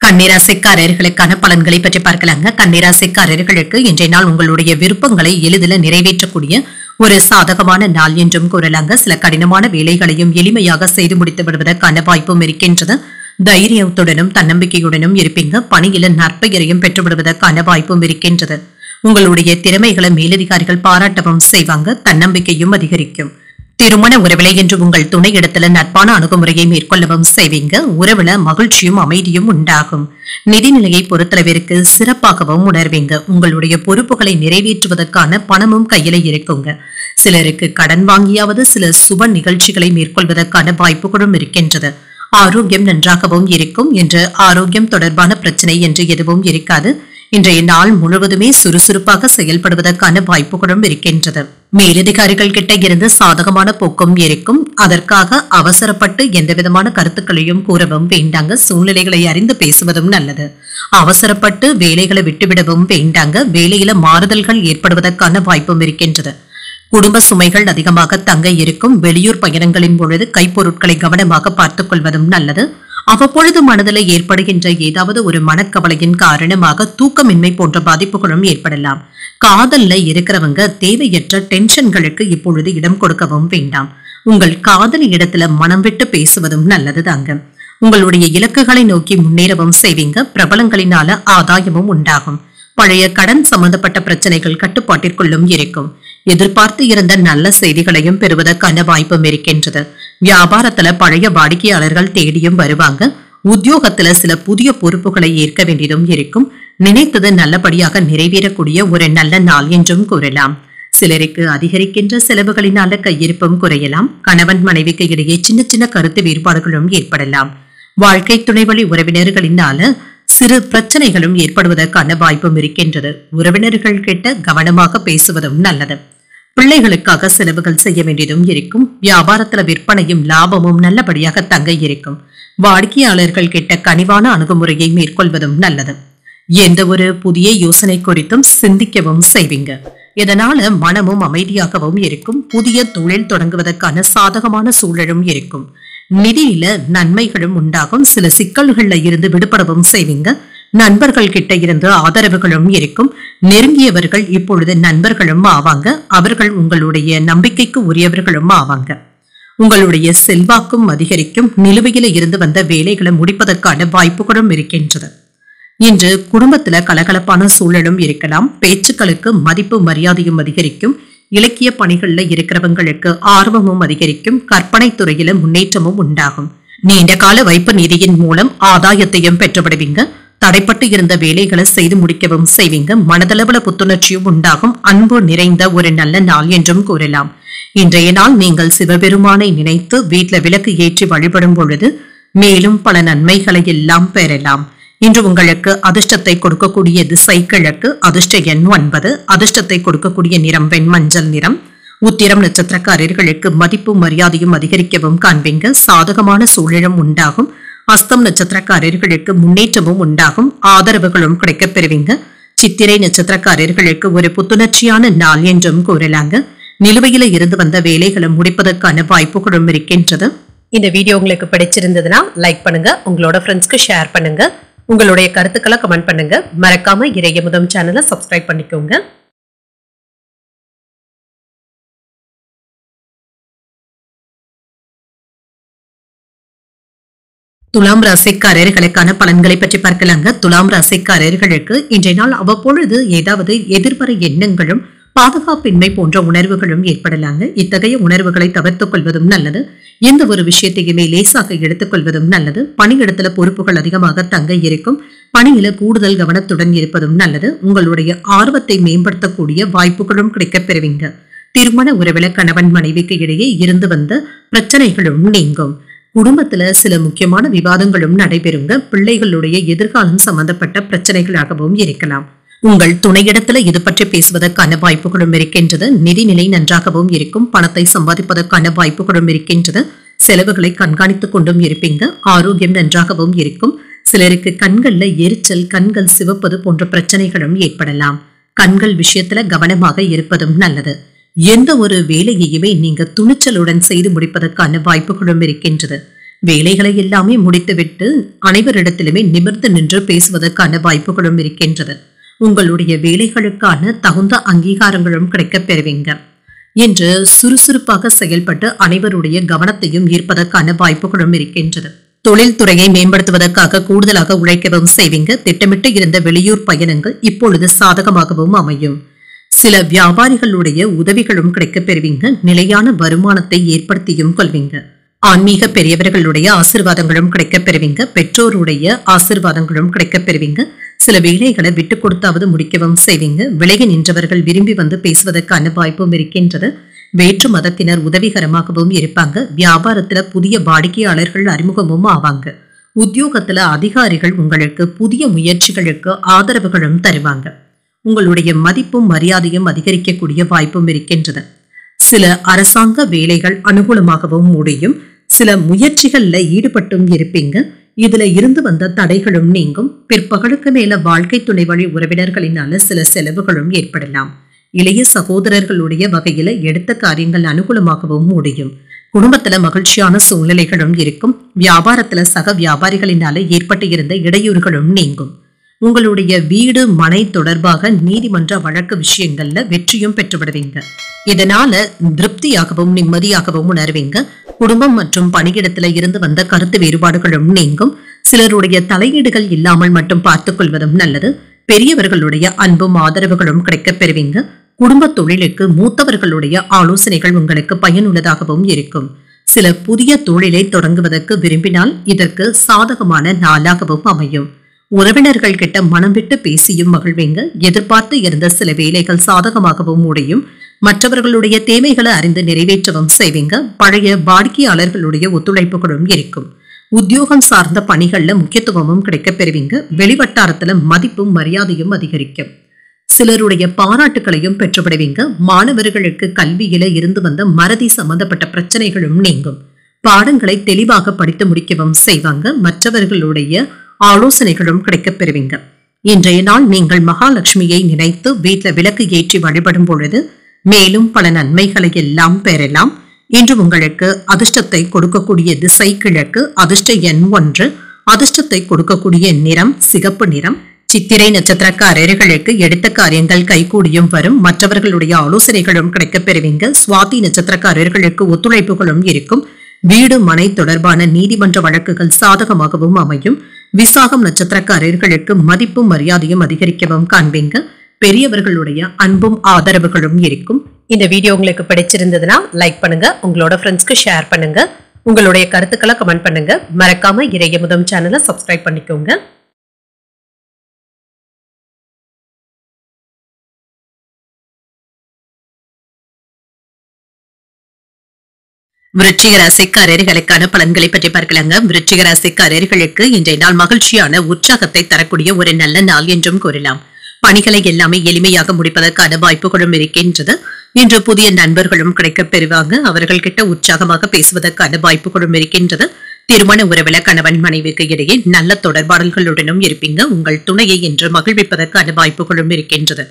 Speaker 1: கன்னிராசிக்காரர்களுக்கான பலன்களை பற்றி பார்க்கலாங்க. கன்னிராசிக்காரர்களுக்கு இன்றைய நாள் உங்களுடைய விருப்பங்களை எளிதில் நிறைவேற்றக்கூடிய ஒரு சாதகமான நாள் என்றும் கூறலாங்க. சில கடினமான வேலைகளையும் எளிமையாக செய்து முடித்து விடுவதற்கான வாய்ப்பும் இருக்கின்றது. தைரியத்துடனும் தன்னம்பிக்கையுடனும் இருப்பீங்க. பணியில நற்பெயரையும் பெற்றுவிடுவதற்கான வாய்ப்பும் இருக்கின்றது. உங்களுடைய திறமைகளை மேலதிகாரிகள் பாராட்டவும் செய்வாங்க. தன்னம்பிக்கையும் அதிகரிக்கும். திருமண உறவிலை என்று உங்கள் துணை இடத்துல நட்பான அணுகுமுறையை மேற்கொள்ளவும் செய்வீங்க. உறவுல மகிழ்ச்சியும் அமைதியும் உண்டாகும். நிதிநிலையை பொறுத்தளவிற்கு சிறப்பாகவும் உணர்வீங்க. உங்களுடைய பொறுப்புகளை நிறைவேற்றுவதற்கான பணமும் கையில இருக்குங்க. சிலருக்கு கடன் வாங்கியாவது சில சுப நிகழ்ச்சிகளை மேற்கொள்வதற்கான வாய்ப்புகளும் இருக்கின்றது. ஆரோக்கியம் நன்றாகவும் இருக்கும். என்று ஆரோக்கியம் தொடர்பான பிரச்சனை என்று எதுவும் இருக்காது. இன்றைய நாள் முழுவதுமே சுறுசுறுப்பாக செயல்படுவதற்கான வாய்ப்புகளும் இருக்கின்றது. மேலதிகாரிகள் கிட்ட இருந்து சாதகமான போக்கும் இருக்கும். அதற்காக அவசரப்பட்டு எந்தவிதமான கருத்துக்களையும் கூறவும் வேண்டாங்க. சூழ்நிலைகளை அறிந்து பேசுவதும் நல்லது. அவசரப்பட்டு வேலைகளை விட்டுவிடவும் வேண்டாங்க. வேலையில மாறுதல்கள் ஏற்படுவதற்கான வாய்ப்பும் இருக்கின்றது. குடும்ப சுமைகள் அதிகமாக தங்க இருக்கும். வெளியூர் பயணங்களின் பொழுது கைப்பொருட்களை கவனமாக பார்த்துக் கொள்வதும் நல்லது. அவ்வப்பொழுது மனதில் ஏற்படுகின்ற ஏதாவது ஒரு மனக்கவலையின் காரணமாக தூக்கமின்மை போன்ற பாதிப்புகளும் ஏற்படலாம். காதல்ல இருக்கிறவங்க தேவையற்ற டென்ஷன்களுக்கு இப்பொழுது இடம் கொடுக்கவும் வேண்டாம். உங்கள் காதலி இடத்துல மனம் விட்டு பேசுவதும் நல்லதுதாங்க. உங்களுடைய இலக்குகளை நோக்கி முன்னேறவும் செய்வீங்க. பிரபலங்களினால ஆதாயமும் உண்டாகும். பழைய கடன் சம்பந்தப்பட்ட பிரச்சனைகள் கட்டுப்பாட்டிற்குள்ளும் இருக்கும். எதிர்பார்த்து இருந்த நல்ல செய்திகளையும் பெறுவதற்கான வாய்ப்பும் இருக்கின்றது. வியாபாரத்துல பழைய வாடிக்கையாளர்கள் தேடியும் வருவாங்க. உத்தியோகத்துல சில புதிய பொறுப்புகளை ஏற்க வேண்டியதும் இருக்கும். நினைத்தது நல்லபடியாக நிறைவேறக்கூடிய ஒரு நல்ல நாள் என்றும் கூறலாம். சிலருக்கு அதிகரிக்கின்ற செலவுகளினால கையிருப்பும் குறையலாம். கணவன் மனைவிக்கு இடையே சின்ன சின்ன கருத்து வேறுபாடுகளும் ஏற்படலாம். வாழ்க்கை துணைவழி உறவினர்களினால சிறு பிரச்சனைகளும் ஏற்படுவதற்கான வாய்ப்பும் இருக்கின்றது. உறவினர்கள் கிட்ட கவனமாக பேசுவதும் நல்லது. பிள்ளைகளுக்காக செலவுகள் செய்ய வேண்டியதும் இருக்கும். வியாபாரத்துல விற்பனையும் லாபமும் நல்லபடியாக தங்க இருக்கும். வாடிக்கையாளர்கள் கிட்ட கனிவான அணுகுமுறையை மேற்கொள்வதும் நல்லது. எந்த ஒரு புதிய யோசனை குறித்தும் சிந்திக்கவும் செய்வீங்க. இதனால மனமும் அமைதியாகவும் இருக்கும். புதிய தொழில் தொடங்குவதற்கான சாதகமான சூழலும் இருக்கும். நிதியில நன்மைகளும் உண்டாகும். சில சிக்கல்கள்ல இருந்து விடுபடவும் செய்வீங்க. நண்பர்கள் கிட்ட இருந்து ஆதரவுகளும் இருக்கும். நெருங்கியவர்கள் இப்பொழுது நண்பர்களும் ஆவாங்க. அவர்கள் உங்களுடைய நம்பிக்கைக்கு உரியவர்களும் ஆவாங்க. உங்களுடைய செல்வாக்கும் அதிகரிக்கும். நிலுவையில இருந்து வந்த வேலைகளை முடிப்பதற்கான வாய்ப்புகளும் இருக்கின்றது. இன்று குடும்பத்துல கலகலப்பான சூழலும் இருக்கலாம். பேச்சுக்களுக்கு மதிப்பு மரியாதையும் அதிகரிக்கும். இலக்கிய பணிகள்ல இருக்கிறவங்களுக்கு ஆர்வமும் அதிகரிக்கும். கற்பனை துறையில முன்னேற்றமும் உண்டாகும். நீண்ட கால வைப்பு நிதியின் மூலம் ஆதாயத்தையும் பெற்றுவிடுவீங்க. தடைப்பட்டு இருந்த வேலைகளை செய்து முடிக்கவும் செய்வீங்க. மனதளவுல புத்துணர்ச்சியும் உண்டாகும். அன்பு நிறைந்த ஒரு நல்ல நாள் என்றும் கூறலாம். இன்றைய நாள் நீங்கள் சிவபெருமானை நினைத்து வீட்டில் விளக்கு ஏற்றி வழிபடும் பொழுது மேலும் பல நன்மைகளை எல்லாம் பெறலாம். இன்று உங்களுக்கு அதிர்ஷ்டத்தை கொடுக்கக்கூடிய திசை கிழக்கு. அதிர்ஷ்ட எண் 9. அதிர்ஷ்டத்தை கொடுக்கக்கூடிய நிறம் வெண்மஞ்சள் நிறம். உத்திரம் நட்சத்திரக்காரர்களுக்கு மதிப்பு மரியாதையும் அதிகரிக்கவும் காண்பீங்க. சாதகமான சூழலும் உண்டாகும். அஸ்தம் நட்சத்திரக்காரர்களுக்கு முன்னேற்றமும் உண்டாகும். ஆதரவுகளும் கிடைக்கப் பெறுவீங்க. சித்திரை நட்சத்திரக்காரர்களுக்கு ஒரு புத்துணர்ச்சியான நாள் என்றும் கூறலாங்க. நிலுவையில இருந்து வந்த வேலைகளை முடிப்பதற்கான வாய்ப்புகளும் இருக்கின்றது. இந்த வீடியோ உங்களுக்கு பிடிச்சிருந்ததுன்னா லைக் பண்ணுங்க. உங்களோட ஃப்ரெண்ட்ஸ்க்கு ஷேர் பண்ணுங்க. உங்களுடைய கருத்துக்களை கமெண்ட் பண்ணுங்க. மறக்காம இறையமுதம் சேனலை சப்ஸ்கிரைப் பண்ணிக்கோங்க. துலாம் ராசிக்காரர்களுக்கான பலன்களை பற்றி பார்க்கலாங்க. துலாம் ராசிக்காரர்களுக்கு இன்றைய நாள் அவ்வப்பொழுது ஏதாவது எதிர்மறை எண்ணங்களும் பாதுகாப்பின்மை போன்ற உணர்வுகளும் ஏற்படலாங்க. இத்தகைய உணர்வுகளை தவிர்த்துக் கொள்வதும் நல்லது. எந்த ஒரு விஷயத்தையுமே லேசாக எடுத்துக் கொள்வதும் நல்லது. பணியிடத்துல பொறுப்புகள் அதிகமாக தங்க இருக்கும். பணியில கூடுதல் கவனத்துடன் இருப்பதும் நல்லது. உங்களுடைய ஆர்வத்தை மேம்படுத்தக்கூடிய வாய்ப்புகளும் கிடைக்கப் பெறுவீங்க. திருமண உறவுல கணவன் மனைவிக்கு இடையே இருந்து வந்த பிரச்சனைகளும் நீங்கும். குடும்பத்துல சில முக்கியமான விவாதங்களும் நடைபெறுங்க. பிள்ளைகளுடைய எதிர்காலம் சம்பந்தப்பட்ட பிரச்சனைகளாகவும் இருக்கலாம். உங்கள் துணையிடத்துல இது பற்றி பேசுவதற்கான வாய்ப்புகளும் இருக்கின்றது. நிதிநிலை நன்றாகவும் இருக்கும். பணத்தை சம்பாதிப்பதற்கான வாய்ப்புகளும் இருக்கின்றது. செலவுகளை கண்காணித்துக் கொண்டும் இருப்பீங்க. ஆரோக்கியம் நன்றாகவும் இருக்கும். சிலருக்கு கண்கள்ல எரிச்சல், கண்கள் சிவப்பது போன்ற பிரச்சனைகளும் ஏற்படலாம். கண்கள் விஷயத்துல கவனமாக இருப்பதும் நல்லது. எந்த ஒரு வேலையையுமே நீங்க துணிச்சலுடன் செய்து முடிப்பதற்கான வாய்ப்புகளும் இருக்கின்றது. வேலைகளை எல்லாமே முடித்துவிட்டு அனைவரிடத்திலுமே நிமிர்ந்து நின்று பேசுவதற்கான வாய்ப்புகளும் இருக்கின்றது. உங்களுடைய வேலைகளுக்கான தகுந்த அங்கீகாரங்களும் கிடைக்கப் பெறுவீங்க. என்று சுறுசுறுப்பாக செயல்பட்டு அனைவருடைய கவனத்தையும் ஈர்ப்பதற்கான வாய்ப்புகளும் இருக்கின்றது. தொழில் துறையை மேம்படுத்துவதற்காக கூடுதலாக உழைக்கவும் செய்வீங்க. திட்டமிட்டு இருந்த வெளியூர் பயணங்கள் இப்பொழுது சாதகமாகவும் அமையும். சில வியாபாரிகளுடைய உதவிகளும் கிடைக்கப் பெறுவீங்க. நிலையான வருமானத்தை ஏற்படுத்தியும் கொள்வீங்க. ஆன்மீக பெரியவர்களுடைய ஆசீர்வாதங்களும் கிடைக்கப் பெறுவீங்க. பெற்றோருடைய ஆசீர்வாதங்களும் கிடைக்கப் பெறுவீங்க. சில வேலைகளை விட்டுக் கொடுத்தாவது முடிக்கவும் செய்வீங்க. விலகி நின்றவர்கள் விரும்பி வந்து பேசுவதற்கான வாய்ப்பும் இருக்கின்றது. வேற்று மதத்தினர் உதவிகரமாகவும் இருப்பாங்க. வியாபாரத்துல புதிய வாடிக்கையாளர்கள் அறிமுகமும் ஆவாங்க. உத்தியோகத்துல அதிகாரிகள் உங்களுக்கு புதிய முயற்சிகளுக்கு ஆதரவுகளும் தருவாங்க. உங்களுடைய மதிப்பும் மரியாதையும் அதிகரிக்கக்கூடிய வாய்ப்பும் இருக்கின்றது. சில அரசாங்க வேலைகள் அனுகூலமாகவும் முடியும். சில முயற்சிகள்ல ஈடுபட்டும் இருப்பீங்க. இதுல இருந்து வந்த தடைகளும் நீங்கும். பிற்பகலுக்கு மேல வாழ்க்கை துணை வழி உறவினர்களினால சில செலவுகளும் ஏற்படலாம். இளைய சகோதரர்களுடைய வகையில எடுத்த காரியங்கள் அனுகூலமாகவும் முடியும். குடும்பத்துல மகிழ்ச்சியான சூழ்நிலைகளும் இருக்கும். வியாபாரத்துல சக வியாபாரிகளினால ஏற்பட்டு இருந்த இடையூறுகளும் நீங்கும். உங்களுடைய வீடு மனை தொடர்பாக நீதிமன்ற வழக்கு விஷயங்கள்ல வெற்றியும் பெற்றுவிடுவீங்க. இதனால திருப்தியாகவும் நிம்மதியாகவும் உணர்வீங்க. குடும்பம் மற்றும் பணியிடத்துல இருந்து வந்த கருத்து வேறுபாடுகளும் நீங்கும். சிலருடைய தலையீடுகள் இல்லாமல் மட்டும் பார்த்துக் கொள்வதும் நல்லது. பெரியவர்களுடைய அன்பும் ஆதரவுகளும் கிடைக்கப் பெறுவீங்க. குடும்ப தொழிலுக்கு மூத்தவர்களுடைய ஆலோசனைகள் உங்களுக்கு பயனுள்ளதாகவும் இருக்கும். சில புதிய தொழிலை தொடங்குவதற்கு விரும்பினால் இதற்கு சாதகமான நாளாகவும் அமையும். உறவினர்கள் கிட்ட மனம் விட்டு பேசியும் மகிழ்வீங்க. எதிர்பார்த்து இருந்த சில வேலைகள் சாதகமாகவும் முடியும். மற்றவர்களுடைய தேவைகளை அறிந்து நிறைவேற்றவும் செய்வீங்க. பழைய வாடிக்கையாளர்களுடைய ஒத்துழைப்புகளும் இருக்கும். உத்தியோகம் சார்ந்த பணிகள்ல முக்கியத்துவமும் கிடைக்கப் பெறுவீங்க. வெளிவட்டாரத்துல மதிப்பும் மரியாதையும் அதிகரிக்கும். சிலருடைய பாராட்டுகளையும் பெற்றுவிடுவீங்க. மாணவர்களுக்கு கல்வியில இருந்து வந்த மறதி சம்பந்தப்பட்ட பிரச்சனைகளும் நீங்கும். பாடங்களை தெளிவாக படித்து முடிக்கவும் செய்வாங்க. மற்றவர்களுடைய ஆலோசனைகளும் கிடைக்கப் பெறுவீங்க. இன்றைய நாள் நீங்கள் மகாலட்சுமியை நினைத்து வீட்டுல விளக்கு ஏற்றி வழிபடும் பொழுது மேலும் பல நன்மைகளை எல்லாம் பெறலாம். இன்று உங்களுக்கு அதிர்ஷ்டத்தை கொடுக்கக்கூடிய திசை கிழக்கு. அதிர்ஷ்ட எண் 1. அதிர்ஷ்டத்தை கொடுக்கக்கூடிய நிறம் சிகப்பு நிறம். சித்திரை நட்சத்திரக்காரர்களுக்கு எடுத்த காரியங்கள் கைகூடியும் வரும். மற்றவர்களுடைய ஆலோசனைகளும் கிடைக்கப் பெறுவீங்க. சுவாதி நட்சத்திரக்காரர்களுக்கு ஒத்துழைப்புகளும் இருக்கும். வீடு மனை தொடர்பான நீதிமன்ற வழக்குகள் சாதகமாகவும் அமையும். விசாகம் நட்சத்திரக்காரர்களுக்கு மதிப்பும் மரியாதையும் அதிகரிக்கவும் காண்பீங்க. பெரியவர்களுடைய அன்பும் ஆதரவுகளும் இருக்கும். இந்த வீடியோ உங்களுக்கு பிடிச்சிருந்ததுன்னா லைக் பண்ணுங்க, உங்களோட ஃப்ரெண்ட்ஸ்க்கு ஷேர் பண்ணுங்க, உங்களுடைய கருத்துக்களை கமெண்ட் பண்ணுங்க. மறக்காம இறையமுதம் சேனலை சப்ஸ்கிரைப் பண்ணிக்கோங்க. விருச்சிக ராசிக்காரர்களுக்கான பலன்களை பற்றி பார்க்கலாங்க. விருச்சிக ராசிக்காரர்களுக்கு இன்றைய நாள் மகிழ்ச்சியான உற்சாகத்தை தரக்கூடிய ஒரு நல்ல நாள் என்றும் கூறலாம். பணிகளை எல்லாமே எளிமையாக முடிப்பதற்கான வாய்ப்புகளும் இருக்கின்றது. இன்று புதிய நண்பர்களும் கிடைக்கப் பெறுவாங்க. அவர்கள் கிட்ட உற்சாகமாக பேசுவதற்கான வாய்ப்புகளும் இருக்கின்றது. திருமண உறவுல கணவன் மனைவிக்கு இடையே நல்ல தொடர்பாடல்களுடனும் இருப்பீங்க. உங்கள் துணையை இன்று மகிழ்விப்பதற்கான வாய்ப்புகளும் இருக்கின்றது.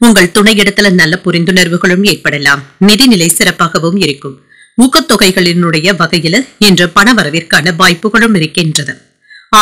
Speaker 1: உங்கள் துணையிடத்துல நல்ல புரிந்துணர்வுகளும் ஏற்படலாம். நிதிநிலை சிறப்பாகவும் இருக்கும். ஊக்கத்தொகைகளினுடைய வகையில இன்று பண வரவிற்கான வாய்ப்புகளும் இருக்கின்றது.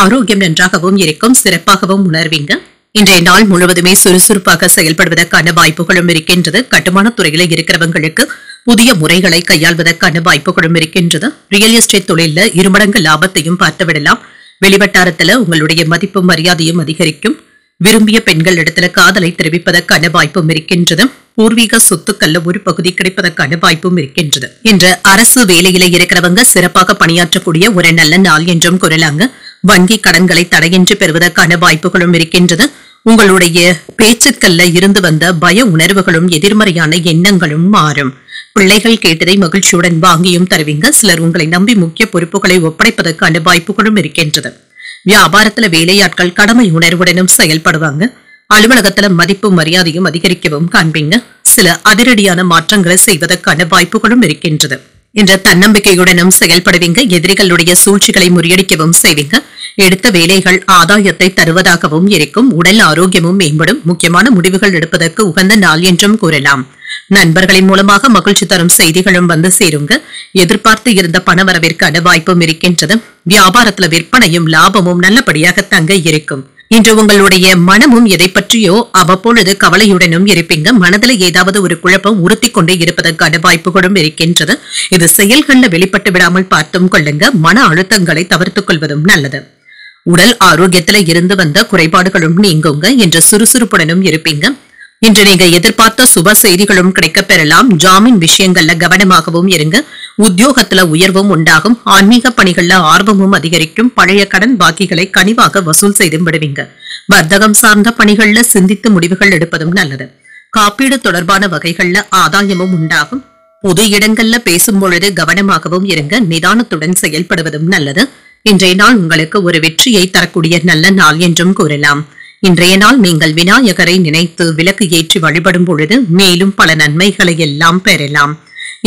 Speaker 1: ஆரோக்கியம் நன்றாகவும் இருக்கும். சிறப்பாகவும் உணர்வீங்க. இன்றைய நாள் முழுவதுமே சுறுசுறுப்பாக செயல்படுவதற்கான வாய்ப்புகளும் இருக்கின்றது. கட்டுமான துறையில இருக்கிறவங்களுக்கு புதிய முறைகளை கையாள்வதற்கான வாய்ப்புகளும் இருக்கின்றது. ரியல் எஸ்டேட் தொழில இருமடங்கு லாபத்தையும் பார்த்துவிடலாம். வெளிவட்டாரத்துல உங்களுடைய மதிப்பும் மரியாதையும் அதிகரிக்கும். விரும்பிய பெண்கள் இடத்துல காதலை தெரிவிப்பதற்கான வாய்ப்பும் இருக்கின்றது. பூர்வீக சொத்துக்கள்ல ஒரு பகுதி கிடைப்பதற்கான வாய்ப்பும் இருக்கின்றது. இன்று அரசு வேலையில இருக்கிறவங்க சிறப்பாக பணியாற்றக்கூடிய ஒரு நல்ல நாள் என்றும் கூறலாங்க. வங்கி கடன்களை தடையின்றி பெறுவதற்கான வாய்ப்புகளும் இருக்கின்றது. உங்களுடைய பேச்சுக்கள்ல இருந்து வந்த பய உணர்வுகளும் எதிர்மறையான எண்ணங்களும் மாறும். பிள்ளைகள் கேட்டதை மகிழ்ச்சியுடன் வாங்கியும் தருவீங்க. சிலர் உங்களை நம்பி முக்கிய பொறுப்புகளை ஒப்படைப்பதற்கான வாய்ப்புகளும் இருக்கின்றது. வியாபாரத்துல வேலையாட்கள் கடமை உணர்வுடனும் செயல்படுவாங்க. அலுவலகத்துல மதிப்பு மரியாதையும் அதிகரிக்கவும் காண்பீங்க. சில அதிரடியான மாற்றங்களை செய்வதற்கான வாய்ப்புகளும் இருக்கின்றது. என்ற தன்னம்பிக்கையுடனும் செயல்படுவீங்க. எதிரிகளுடைய சூழ்ச்சிகளை முறியடிக்கவும் செய்வீங்க. எடுத்த வேலைகள் ஆதாயத்தை தருவதாகவும் இருக்கும். உடல் ஆரோக்கியமும் மேம்படும். முக்கியமான முடிவுகள் எடுப்பதற்கு உகந்த நாள் என்றும் கூறலாம். நண்பர்களின் மூலமாக மகிழ்ச்சி தரும் செய்திகளும் வந்து சேருங்க. எதிர்பார்த்து இருந்த பணவரவிற்கான வாய்ப்பும் இருக்கின்றது. வியாபாரத்துல விற்பனையும் லாபமும் நல்லபடியாக தங்க இருக்கும். இன்று உங்களுடைய மனமும் எதை பற்றியோ அவ்வப்பொழுது கவலையுடனும் இருப்பீங்க. மனதில் ஏதாவது ஒரு குழப்பம் உறுத்தி கொண்டே இருப்பதற்கான வாய்ப்புகளும் இருக்கின்றது. இது செயல்கள்ல வெளிப்பட்டு விடாமல் பார்த்தும் கொள்ளுங்க. மன அழுத்தங்களை தவிர்த்துக் கொள்வதும் நல்லது. உடல் ஆரோக்கியத்துல இருந்து வந்த குறைபாடுகளும் நீங்குங்க. இன்று சுறுசுறுப்புடனும் இருப்பீங்க. இன்று நீங்க எதிர்பார்த்த சுப செய்திகளும் கிடைக்கப் பெறலாம். ஜாமீன் விஷயங்கள்ல கவனமாகவும் இருங்க. உத்தியோகத்துல உயர்வும் உண்டாகும். ஆன்மீக பணிகள்ல ஆர்வமும் அதிகரிக்கும். பழைய கடன் பாக்கிகளை கனிவாக வசூல் செய்து விடுவீங்க. வர்த்தகம் சார்ந்த பணிகள்ல சிந்தித்து முடிவுகள் எடுப்பதும் நல்லது. காப்பீடு தொடர்பான வகைகள்ல ஆதாயமும் உண்டாகும். பொது இடங்கள்ல பேசும் பொழுது கவனமாகவும் இருங்க. நிதானத்துடன் செயல்படுவதும் நல்லது. இன்றைய நாள் உங்களுக்கு ஒரு வெற்றியை தரக்கூடிய நல்ல நாள் என்றும் கூறலாம். இன்றைய நாள் நீங்கள் விநாயகரை நினைத்து விளக்கு ஏற்றி வழிபடும் பொழுது மேலும் பல நன்மைகளை எல்லாம் பெறலாம்.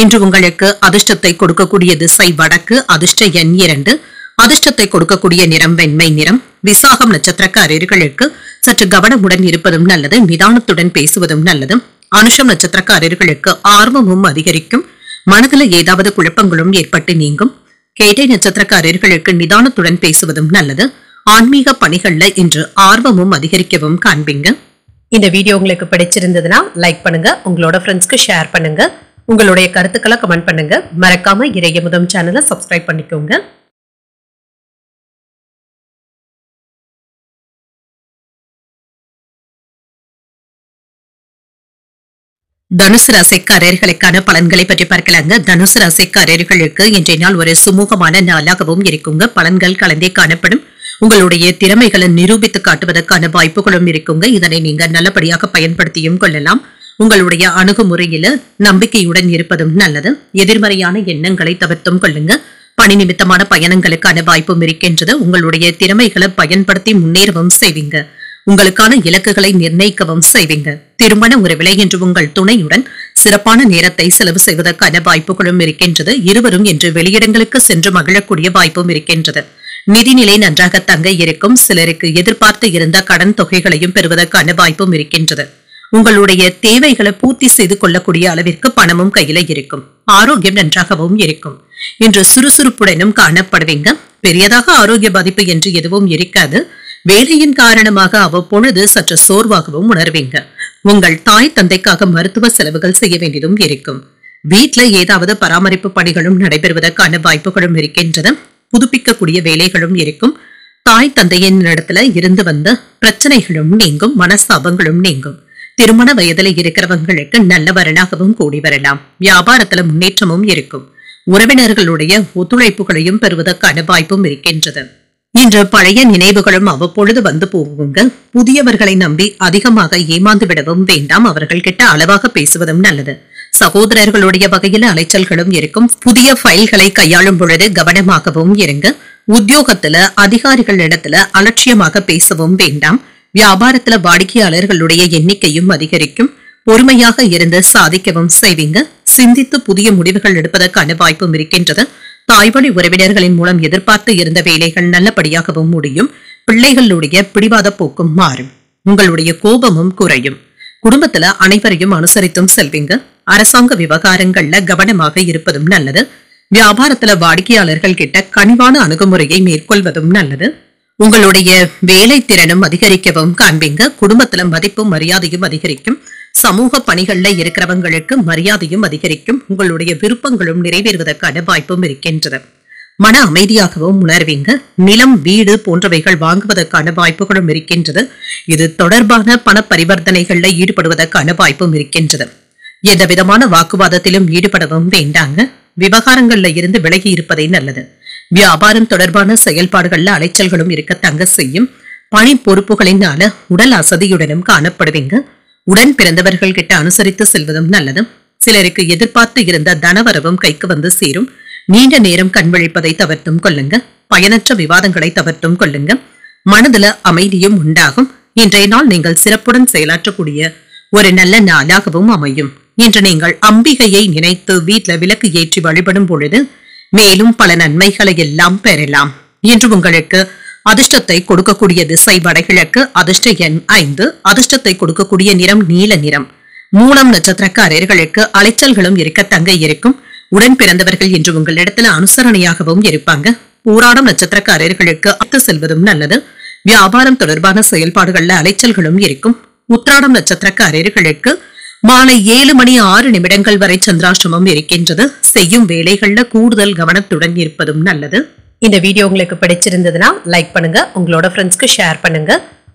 Speaker 1: இன்று உங்களுக்கு அதிர்ஷ்டத்தை கொடுக்கக்கூடிய திசை வடக்கு. அதிர்ஷ்ட எண் 2. அதிர்ஷ்டத்தை கொடுக்கக்கூடிய நிறம் வெண்மை நிறம். விசாகம் நட்சத்திரக்காரர்களுக்கு சற்று கவனமுடன் இருப்பதும் நல்லது. நிதானத்துடன் பேசுவதும் நல்லது. அனுஷம் நட்சத்திரக்காரர்களுக்கு ஆர்வமும் அதிகரிக்கும். மனதில் ஏதாவது குழப்பங்களும் ஏற்பட்டு நீங்கும். கேட்டை நட்சத்திரக்காரர்களுக்கு நிதானத்துடன் பேசுவதும் நல்லது. ஆன்மீக பணிகள்ல இன்று ஆர்வமும் அதிகரிக்கவும் காண்பீங்க. இந்த வீடியோ உங்களுக்கு பிடிச்சிருந்ததுன்னா லைக் பண்ணுங்க, உங்களோட ஃப்ரெண்ட்ஸ்க்கு ஷேர் பண்ணுங்க, உங்களுடைய கருத்துக்களை கமெண்ட் பண்ணுங்க. மறக்காம இறையமுதம் சேனலை சப்ஸ்கிரைப் பண்ணிக்கோங்க. தனுசு ராசிக்காரர்களுக்கான பலன்களை பற்றி பார்க்கலாங்க. தனுசு ராசிக்காரர்களுக்கு இன்றைய நாள் ஒரு சுமூகமான நாளாகவும் இருக்குங்க. பலன்கள் கலந்தே காணப்படும். உங்களுடைய திறமைகளை நிரூபித்து காட்டுவதற்கான வாய்ப்புகளும் இருக்குங்க. இதனை நீங்க நல்லபடியாக பயன்படுத்தியும் கொள்ளலாம். உங்களுடைய அணுகுமுறையில நம்பிக்கையுடன் இருப்பதும் நல்லது. எதிர்மறையான எண்ணங்களை தவிர்த்தும் கொள்ளுங்க. பணி நிமித்தமான பயணங்களுக்கான வாய்ப்பும் இருக்கின்றது. உங்களுடைய திறமைகளை பயன்படுத்தி முன்னேறவும் செய்வீங்க. உங்களுக்கான இலக்குகளை நிர்ணயிக்கவும் செய்வீங்க. திருமண உறவிலை என்று உங்கள் துணையுடன் சிறப்பான நேரத்தை செலவு செய்வதற்கான வாய்ப்புகளும் இருக்கின்றது. இருவரும் இன்று வெளியிடங்களுக்கு சென்று மகிழக்கூடிய வாய்ப்பும் இருக்கின்றது. நிதிநிலை நன்றாக தங்க இருக்கும். சிலருக்கு எதிர்பார்த்து இருந்த கடன் தொகைகளையும் பெறுவதற்கான வாய்ப்பும் இருக்கின்றது. உங்களுடைய தேவைகளை பூர்த்தி செய்து கொள்ளக்கூடிய அளவிற்கு பணமும் கையில இருக்கும். ஆரோக்கியம் நன்றாகவும் இருக்கும். இன்று சுறுசுறுப்புடனும் காணப்படுவீங்க. பெரியதாக ஆரோக்கிய பாதிப்பு என்று எதுவும் இருக்காது. வேலையின் காரணமாக அவ்வப்பொழுது சற்று சோர்வாகவும் உணர்வீங்க. உங்கள் தாய் தந்தைக்காக மருத்துவ செலவுகள் செய்ய வேண்டியதும் இருக்கும். வீட்டுல ஏதாவது பராமரிப்பு பணிகளும் நடைபெறுவதற்கான வாய்ப்புகளும் இருக்கின்றது. புதுப்பிக்கக்கூடிய வேலைகளும் இருக்கும். தாய் தந்தையின் இடத்துல இருந்து வந்த பிரச்சனைகளும் நீங்கும். மனஸ்தாபங்களும் நீங்கும். திருமண வயதுல இருக்கிறவங்களுக்கு நல்ல வரனாகவும் கூடி வரலாம். வியாபாரத்துல முன்னேற்றமும் இருக்கும். உறவினர்களுடைய ஒத்துழைப்புகளையும் பெறுவதற்கான வாய்ப்பும் இருக்கின்றது. இன்று பழைய நினைவுகளும் அவ்வப்பொழுது வந்து போகுங்க. புதியவர்களை நம்பி அதிகமாக ஏமாந்து விடவும் வேண்டாம். அவர்கள் கிட்ட அளவாக பேசுவதும் நல்லது. சகோதரர்களுடைய வகையில அலைச்சல்களும் இருக்கும். புதிய ஃபைல்களை கையாளும் பொழுது கவனமாகவும் இருங்க. உத்தியோகத்துல அதிகாரிகள் இடத்துல அலட்சியமாக பேசவும் வேண்டாம். வியாபாரத்துல வாடிக்கையாளர்களுடைய எண்ணிக்கையும் அதிகரிக்கும். பொறுமையாக இருந்து சாதிக்கவும் செய்வீங்க. சிந்தித்து புதிய முடிவுகள் எடுப்பதற்கான வாய்ப்பும் இருக்கின்றது. தாய்வழி உறவினர்களின் மூலம் எதிர்பார்த்து இருந்த வேலைகள் நல்லபடியாகவும் முடியும். பிள்ளைகளுடைய பிடிவாத போக்கும் மாறும். உங்களுடைய கோபமும் குறையும். குடும்பத்துல அனைவரையும் அனுசரித்தும் செல்வீங்க. அரசாங்க விவகாரங்கள்ல கவனமாக இருப்பதும் நல்லது. வியாபாரத்துல வாடிக்கையாளர்கள் கிட்ட கனிவான அணுகுமுறையை மேற்கொள்வதும் நல்லது. உங்களுடைய வேலை திறனும் அதிகரிக்கவும் காண்பீங்க. குடும்பத்துல மதிப்பும் மரியாதையும் அதிகரிக்கும். சமூக பணிகள்ல இருக்கிறவங்களுக்கு மரியாதையும் அதிகரிக்கும். உங்களுடைய விருப்பங்களும் நிறைவேறுவதற்கான வாய்ப்பும் இருக்கின்றது. மன அமைதியாகவும் உணர்வீங்க. நிலம், வீடு போன்றவைகள் வாங்குவதற்கான வாய்ப்புகளும் இருக்கின்றது. இது தொடர்பான பண பரிவர்த்தனைகள்ல ஈடுபடுவதற்கான வாய்ப்பும் இருக்கின்றது. எந்த விதமான வாக்குவாதத்திலும் ஈடுபடவும் வேண்டாங்க. விவகாரங்கள்ல இருந்து விலகி இருப்பதே நல்லது. வியாபாரம் தொடர்பான செயல்பாடுகள்ல அலைச்சல்களும் இருக்கத்தாங்க செய்யும். பணி பொறுப்புகளினால உடல் அசதியுடனும் காணப்படுவீங்க. உடன் பிறந்தவர்கள் கிட்ட அனுசரித்து செல்வதும் நல்லது. சிலருக்கு எதிர்பார்த்து இருந்த தனவரவும் கைக்கு வந்து சேரும். நீண்ட நேரம் கண்விழிப்பதை தவிர்த்தும் கொள்ளுங்க. பயனற்ற விவாதங்களை தவிர்த்தும் கொள்ளுங்க. மனதுல அமைதியும் உண்டாகும். இன்றைய நாள் நீங்கள் சிறப்புடன் செயலாற்றக்கூடிய ஒரு நல்ல நாளாகவும் அமையும். இன்று நீங்கள் அம்பிகையை நினைத்து வீட்டுல விளக்கு ஏற்றி வழிபடும் பொழுது மேலும் பல நன்மைகளை எல்லாம் பெறலாம். இன்று உங்களுக்கு அதிர்ஷ்டத்தை கொடுக்கக்கூடிய திசை வடகிழக்கு. அதிர்ஷ்ட எண் 5. அதிர்ஷ்டத்தை கொடுக்கக்கூடிய நிறம் நீல நிறம். மூலம் நட்சத்திரக்காரர்களுக்கு அலைச்சல்களும் இருக்கத்தங்க இருக்கும். உடன் பிறந்தவர்கள் இன்று உங்களிடத்துல அனுசரணையாகவும் இருப்பாங்க. பூராடம் நட்சத்திரக்காரர்களுக்கு அத்து செல்வதும் நல்லது. வியாபாரம் தொடர்பான செயல்பாடுகள்ல அலைச்சல்களும் இருக்கும். உத்திராடம் நட்சத்திரக்காரர்களுக்கு மாலை 7:06 வரை சந்திராஷ்டமம் இருக்கின்றது. செய்யும் வேலைகள்ல கூடுதல் கவனத்துடன் இருப்பதும் நல்லது. இந்த வீடியோ உங்களுக்கு பிடிச்சிருந்ததுன்னா லைக் பண்ணுங்க. உங்களோட ஃப்ரெண்ட்ஸ்க்கு ஷேர் பண்ணுங்க.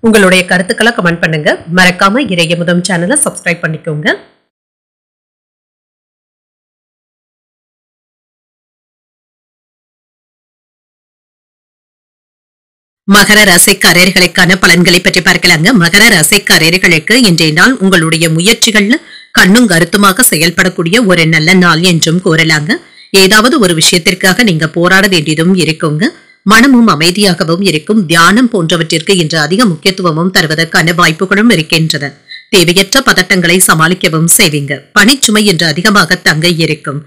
Speaker 1: உங்களுடைய கருத்துக்களை கமெண்ட் பண்ணுங்க. மறக்காம இறையமுதம் சேனலை சப்ஸ்கிரைப் பண்ணிக்கோங்க. மகர ராசிக்காரர்களுக்கான பலன்களை பற்றி பார்க்கலாங்க. மகர ராசிக்காரர்களுக்கு இன்றைய நாள் உங்களுடைய முயற்சிகள்ல கண்ணும் கருத்துமாக செயல்படக்கூடிய ஒரு நல்ல நாள் என்றும் கூறலாங்க. ஏதாவது ஒரு விஷயத்திற்காக நீங்க போராட வேண்டியதும் இருக்குங்க. மனமும் அமைதியாகவும் இருக்கும். தியானம் போன்றவற்றிற்கு இன்று அதிக முக்கியத்துவமும் தருவதற்கான வாய்ப்புகளும் இருக்கின்றன. தேவையற்ற பதட்டங்களை சமாளிக்கவும் செய்வீங்க. பணிச்சுமை இன்று அதிகமாக தங்க இருக்கும்.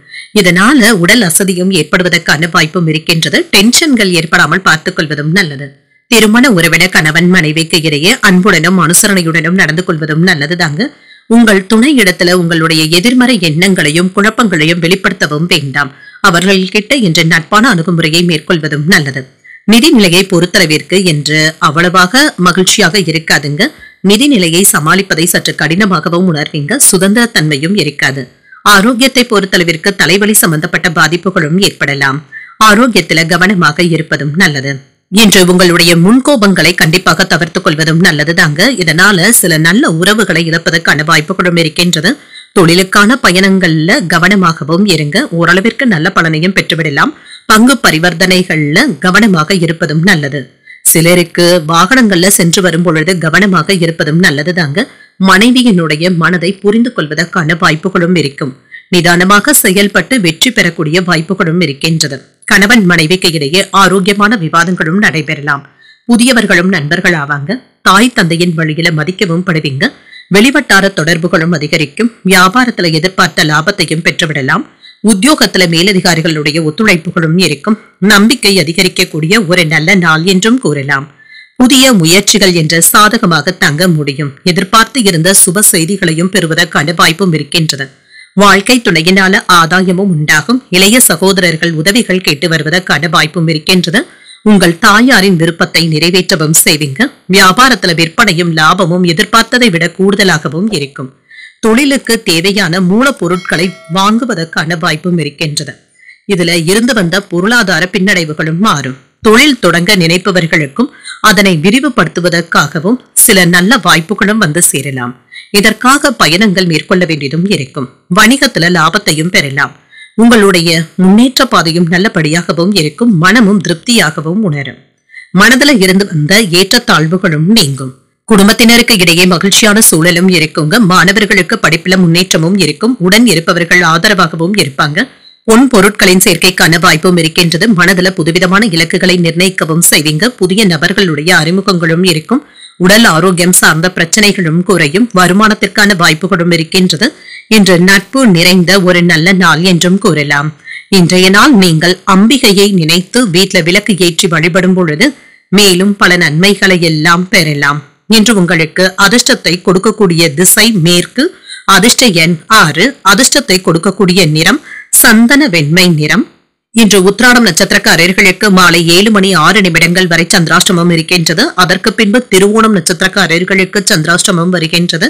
Speaker 1: இதனால உடல் அசதியும் ஏற்படுவதற்கான வாய்ப்பும் இருக்கின்றது. டென்ஷன்கள் ஏற்படாமல் பார்த்துக் கொள்வதும் நல்லது. திருமண உறவினர் கணவன் மனைவிக்கு இடையே அன்புடனும் அனுசரணையுடனும் நடந்து கொள்வதும் நல்லதுதாங்க. உங்கள் துணை இடத்துல உங்களுடைய எதிர்மறை எண்ணங்களையும் குழப்பங்களையும் வெளிப்படுத்தவும் வேண்டாம். அவர்கள்கிட்ட இன்று நட்பான அணுகுமுறையை மேற்கொள்வதும் நல்லது. நிதிநிலையை பொறுத்தளவிற்கு என்று அவ்வளவாக மகிழ்ச்சியாக இருக்காதுங்க. நிதிநிலையை சமாளிப்பதை சற்று கடினமாகவும் உணர்வீங்க. சுதந்திர தன்மையும் இருக்காது. ஆரோக்கியத்தை பொறுத்தளவிற்கு தலைவலி சம்பந்தப்பட்ட பாதிப்புகளும் ஏற்படலாம். ஆரோக்கியத்துல கவனமாக இருப்பதும் நல்லது. இன்று உங்களுடைய முன்கோபங்களை கண்டிப்பாக தவிர்த்துக் கொள்வதும் நல்லதுதாங்க. இதனால சில நல்ல உறவுகளை இழப்பதற்கான வாய்ப்புகளும் இருக்கின்றது. தொழிலுக்கான பயணங்கள்ல கவனமாகவும் இருங்க. ஓரளவிற்கு நல்ல பலனையும் பெற்றுவிடலாம். பங்கு பரிவர்த்தனைகள்ல கவனமாக இருப்பதும் நல்லது. சிலருக்கு வாகனங்கள்ல சென்று வரும் பொழுது கவனமாக இருப்பதும் நல்லதுதாங்க. மனைவியினுடைய மனதை புரிந்து கொள்வதற்கான வாய்ப்புகளும் இருக்கும். நிதானமாக செயல்பட்டு வெற்றி பெறக்கூடிய வாய்ப்புகளும் இருக்கின்றது. கணவன் மனைவிக்கு இடையே ஆரோக்கியமான விவாதங்களும் நடைபெறலாம். புதியவர்களும் நண்பர்கள் ஆவாங்க. தாய் தந்தையின் வழியில மதிக்கவும் படுவீங்க. வெளிவட்டார தொடர்புகளும் அதிகரிக்கும். வியாபாரத்துல எதிர்பார்த்த லாபத்தையும் பெற்றுவிடலாம். உத்தியோகத்துல மேலதிகாரிகளுடைய ஒத்துழைப்புகளும் இருக்கும். நம்பிக்கை அதிகரிக்கக்கூடிய ஒரு நல்ல நாள் என்றும் கூறலாம். புதிய முயற்சிகள் என்ற சாதகமாக தங்க முடியும். எதிர்பார்த்து இருந்த சுப செய்திகளையும் பெறுவதற்கான வாய்ப்பும் இருக்கின்றது. வாழ்க்கை துணையினால ஆதாயமும் உண்டாகும். இளைய சகோதரர்கள் உதவிகள் கேட்டு வருவதற்கான வாய்ப்பும் இருக்கின்றது. உங்கள் தாயாரின் விருப்பத்தை நிறைவேற்றவும் செய்வீங்க. வியாபாரத்துல விற்பனையும் லாபமும் எதிர்பார்த்ததை விட கூடுதலாகவும் இருக்கும். தொழிலுக்கு தேவையான மூலப்பொருட்களை வாங்குவதற்கான வாய்ப்பும் இருக்கின்றது. இதுல இருந்து வந்த பொருளாதார பின்னடைவுகளும் மாறும். தொழில் தொடங்க நினைப்பவர்களுக்கும் அதனை விரிவுபடுத்துவதற்காகவும் சில நல்ல வாய்ப்புகளும் வந்து சேரலாம். இதற்காக பயணங்கள் மேற்கொள்ள வேண்டியதும் இருக்கும். வணிகத்துல லாபத்தையும் பெறலாம். உங்களுடைய முன்னேற்ற பாதையும் நல்லபடியாகவும் இருக்கும். மனமும் திருப்தியாகவும் உணரும். மனதுல இருந்து வந்த ஏற்றத்தாழ்வுகளும் நீங்கும். குடும்பத்தினருக்கு இடையே மகிழ்ச்சியான சூழலும் இருக்குங்க. மாணவர்களுக்கு படிப்புல முன்னேற்றமும் இருக்கும். உடன் இருப்பவர்கள் ஆதரவாகவும் இருப்பாங்க. பொன் பொருட்களின் சேர்க்கைக்கான வாய்ப்பும் இருக்கின்றது. மனதுல புதுவிதமான இலக்குகளை நிர்ணயிக்கவும் செய்வீங்க. புதிய நபர்களுடைய அறிமுகங்களும் இருக்கும். உடல் ஆரோக்கியம் சார்ந்த பிரச்சனைகளும் குறையும். வருமானத்திற்கான வாய்ப்புகளும் இருக்கின்றது. இன்று நட்பு நிறைந்த ஒரு நல்ல நாள் என்றும் கூறலாம். இன்றைய நாள் நீங்கள் அம்பிகையை நினைத்து வீட்டில் விளக்கு ஏற்றி வழிபடும் பொழுது மேலும் பல நன்மைகளை எல்லாம் பெறலாம். இன்று உங்களுக்கு அதிர்ஷ்டத்தை கொடுக்கக்கூடிய திசை மேற்கு. அதிர்ஷ்ட எண் 6. அதிர்ஷ்டத்தை கொடுக்கக்கூடிய நிறம் சந்தன வெண்மை நிறம். இன்று உத்திராடம் நட்சத்திரக்காரர்களுக்கு மாலை 7:06 வரை சந்திராஷ்டமம் இருக்கின்றது. அதற்கு பின்பு திருவோணம் நட்சத்திரக்காரர்களுக்கு சந்திராஷ்டமம் வருகின்றது.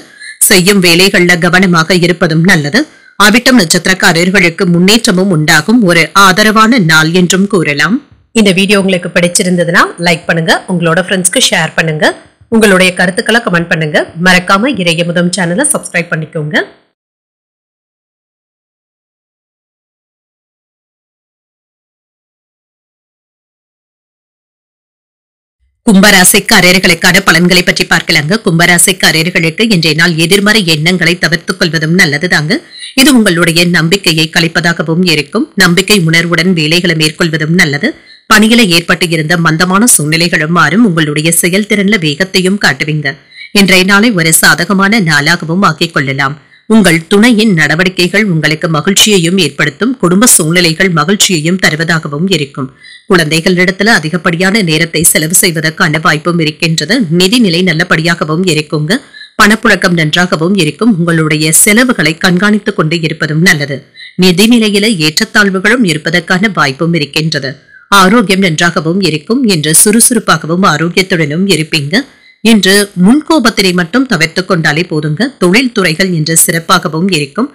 Speaker 1: செய்யும் வேலைகள்ல கவனமாக இருப்பதும் நல்லது. அவிட்டம் நட்சத்திரக்காரர்களுக்கு முன்னேற்றமும் உண்டாகும். ஒரு ஆதரவான நாள் என்றும் கூறலாம். இந்த வீடியோ உங்களுக்கு பிடிச்சிருந்ததுன்னா லைக் பண்ணுங்க. உங்களோட ஃப்ரெண்ட்ஸ்க்கு ஷேர் பண்ணுங்க. உங்களுடைய கருத்துக்களை கமெண்ட் பண்ணுங்க. மறக்காம இறையமுதம் சேனலை சப்ஸ்கிரைப் பண்ணிக்கோங்க. கும்பராசிக்காரர்களுக்கான பலன்களை பற்றி பார்க்கலாங்க. கும்பராசிக்காரர்களுக்கு இன்றைய நாள் எதிர்மறை எண்ணங்களை தவிர்த்துக் கொள்வதும் நல்லதுதாங்க. இது உங்களுடைய நம்பிக்கையை கழிப்பதாகவும் இருக்கும். நம்பிக்கை உணர்வுடன் வேலைகளை மேற்கொள்வதும் நல்லது. பணியில ஏற்பட்டு இருந்த மந்தமான சூழ்நிலைகளும் மாறும். உங்களுடைய செயல்திறன்ல வேகத்தையும் காட்டுவீங்க. இன்றைய நாளை ஒரு சாதகமான நாளாகவும் ஆக்கிக் கொள்ளலாம். உங்கள் துணையின் நடவடிக்கைகள் உங்களுக்கு மகிழ்ச்சியையும் ஏற்படுத்தும். குடும்ப சூழ்நிலைகள் மகிழ்ச்சியையும் தருவதாகவும் இருக்கும். குழந்தைகளிடத்துல அதிகப்படியான நேரத்தை செலவு செய்வதற்கான வாய்ப்பும் இருக்கின்றது. நிதிநிலை நல்லபடியாகவும் இருக்குங்க. பணப்புழக்கம் நன்றாகவும் இருக்கும். உங்களுடைய செலவுகளை கண்காணித்துக் கொண்டு இருப்பதும் நல்லது. நிதிநிலையில ஏற்றத்தாழ்வுகளும் இருப்பதற்கான வாய்ப்பும் இருக்கின்றது. ஆரோக்கியம் நன்றாகவும் இருக்கும். என்று சுறுசுறுப்பாகவும் ஆரோக்கியத்துடனும் இருப்பீங்க. இன்று முன்கோபத்தினை மட்டும் தவிர்த்துக் கொண்டாலே போதுங்க. தொழில் துறைகள் இன்று சிறப்பாகவும் இருக்கும்.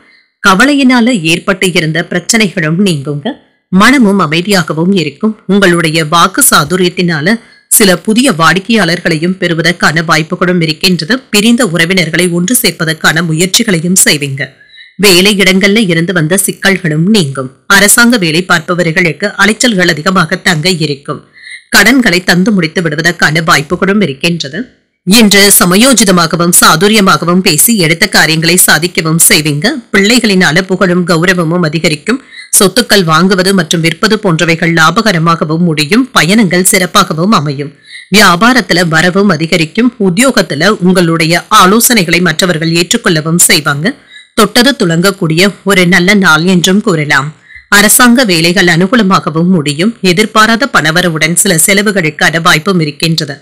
Speaker 1: கவலையினால ஏற்பட்டு இருந்த பிரச்சனைகளும் நீங்குங்க. மனமும் அமைதியாகவும் இருக்கும். உங்களுடைய வாக்கு சாதுரியத்தினால சில புதிய வாடிக்கையாளர்களையும் பெறுவதற்கான வாய்ப்புகளும் இருக்கின்றது. பிரிந்த உறவினர்களை ஒன்று சேர்ப்பதற்கான முயற்சிகளையும் செய்வீங்க. வேலை இடங்கள்ல இருந்து வந்த சிக்கல்களும் நீங்கும். அரசாங்க வேலை பார்ப்பவர்களுக்கு அலைச்சல்கள் அதிகமாக தங்க இருக்கும். கடன்களை தந்து முடித்து விடுவதற்கான வாய்ப்புகளும் இருக்கின்றது. இன்று சமயோஜிதமாகவும் சாதுரியமாகவும் பேசி எடுத்த காரியங்களை சாதிக்கவும் செய்வீங்க. பிள்ளைகளினால புகழும் கௌரவமும் அதிகரிக்கும். சொத்துக்கள் வாங்குவது மற்றும் விற்பது போன்றவைகள் லாபகரமாகவும் முடியும். பயணங்கள் சிறப்பாகவும் அமையும். வியாபாரத்துல வரவும் அதிகரிக்கும். உத்தியோகத்துல உங்களுடைய ஆலோசனைகளை மற்றவர்கள் ஏற்றுக்கொள்ளவும் செய்வாங்க. தொட்டது துளங்கக்கூடிய ஒரு நல்ல நாள் என்றும் கூறலாம். அரசாங்க வேலைகள் அனுகூலமாகவும் முடியும். எதிர்பாராத பணவரவுடன் சில செலவுகளுக்கான வாய்ப்பும் இருக்கின்றது.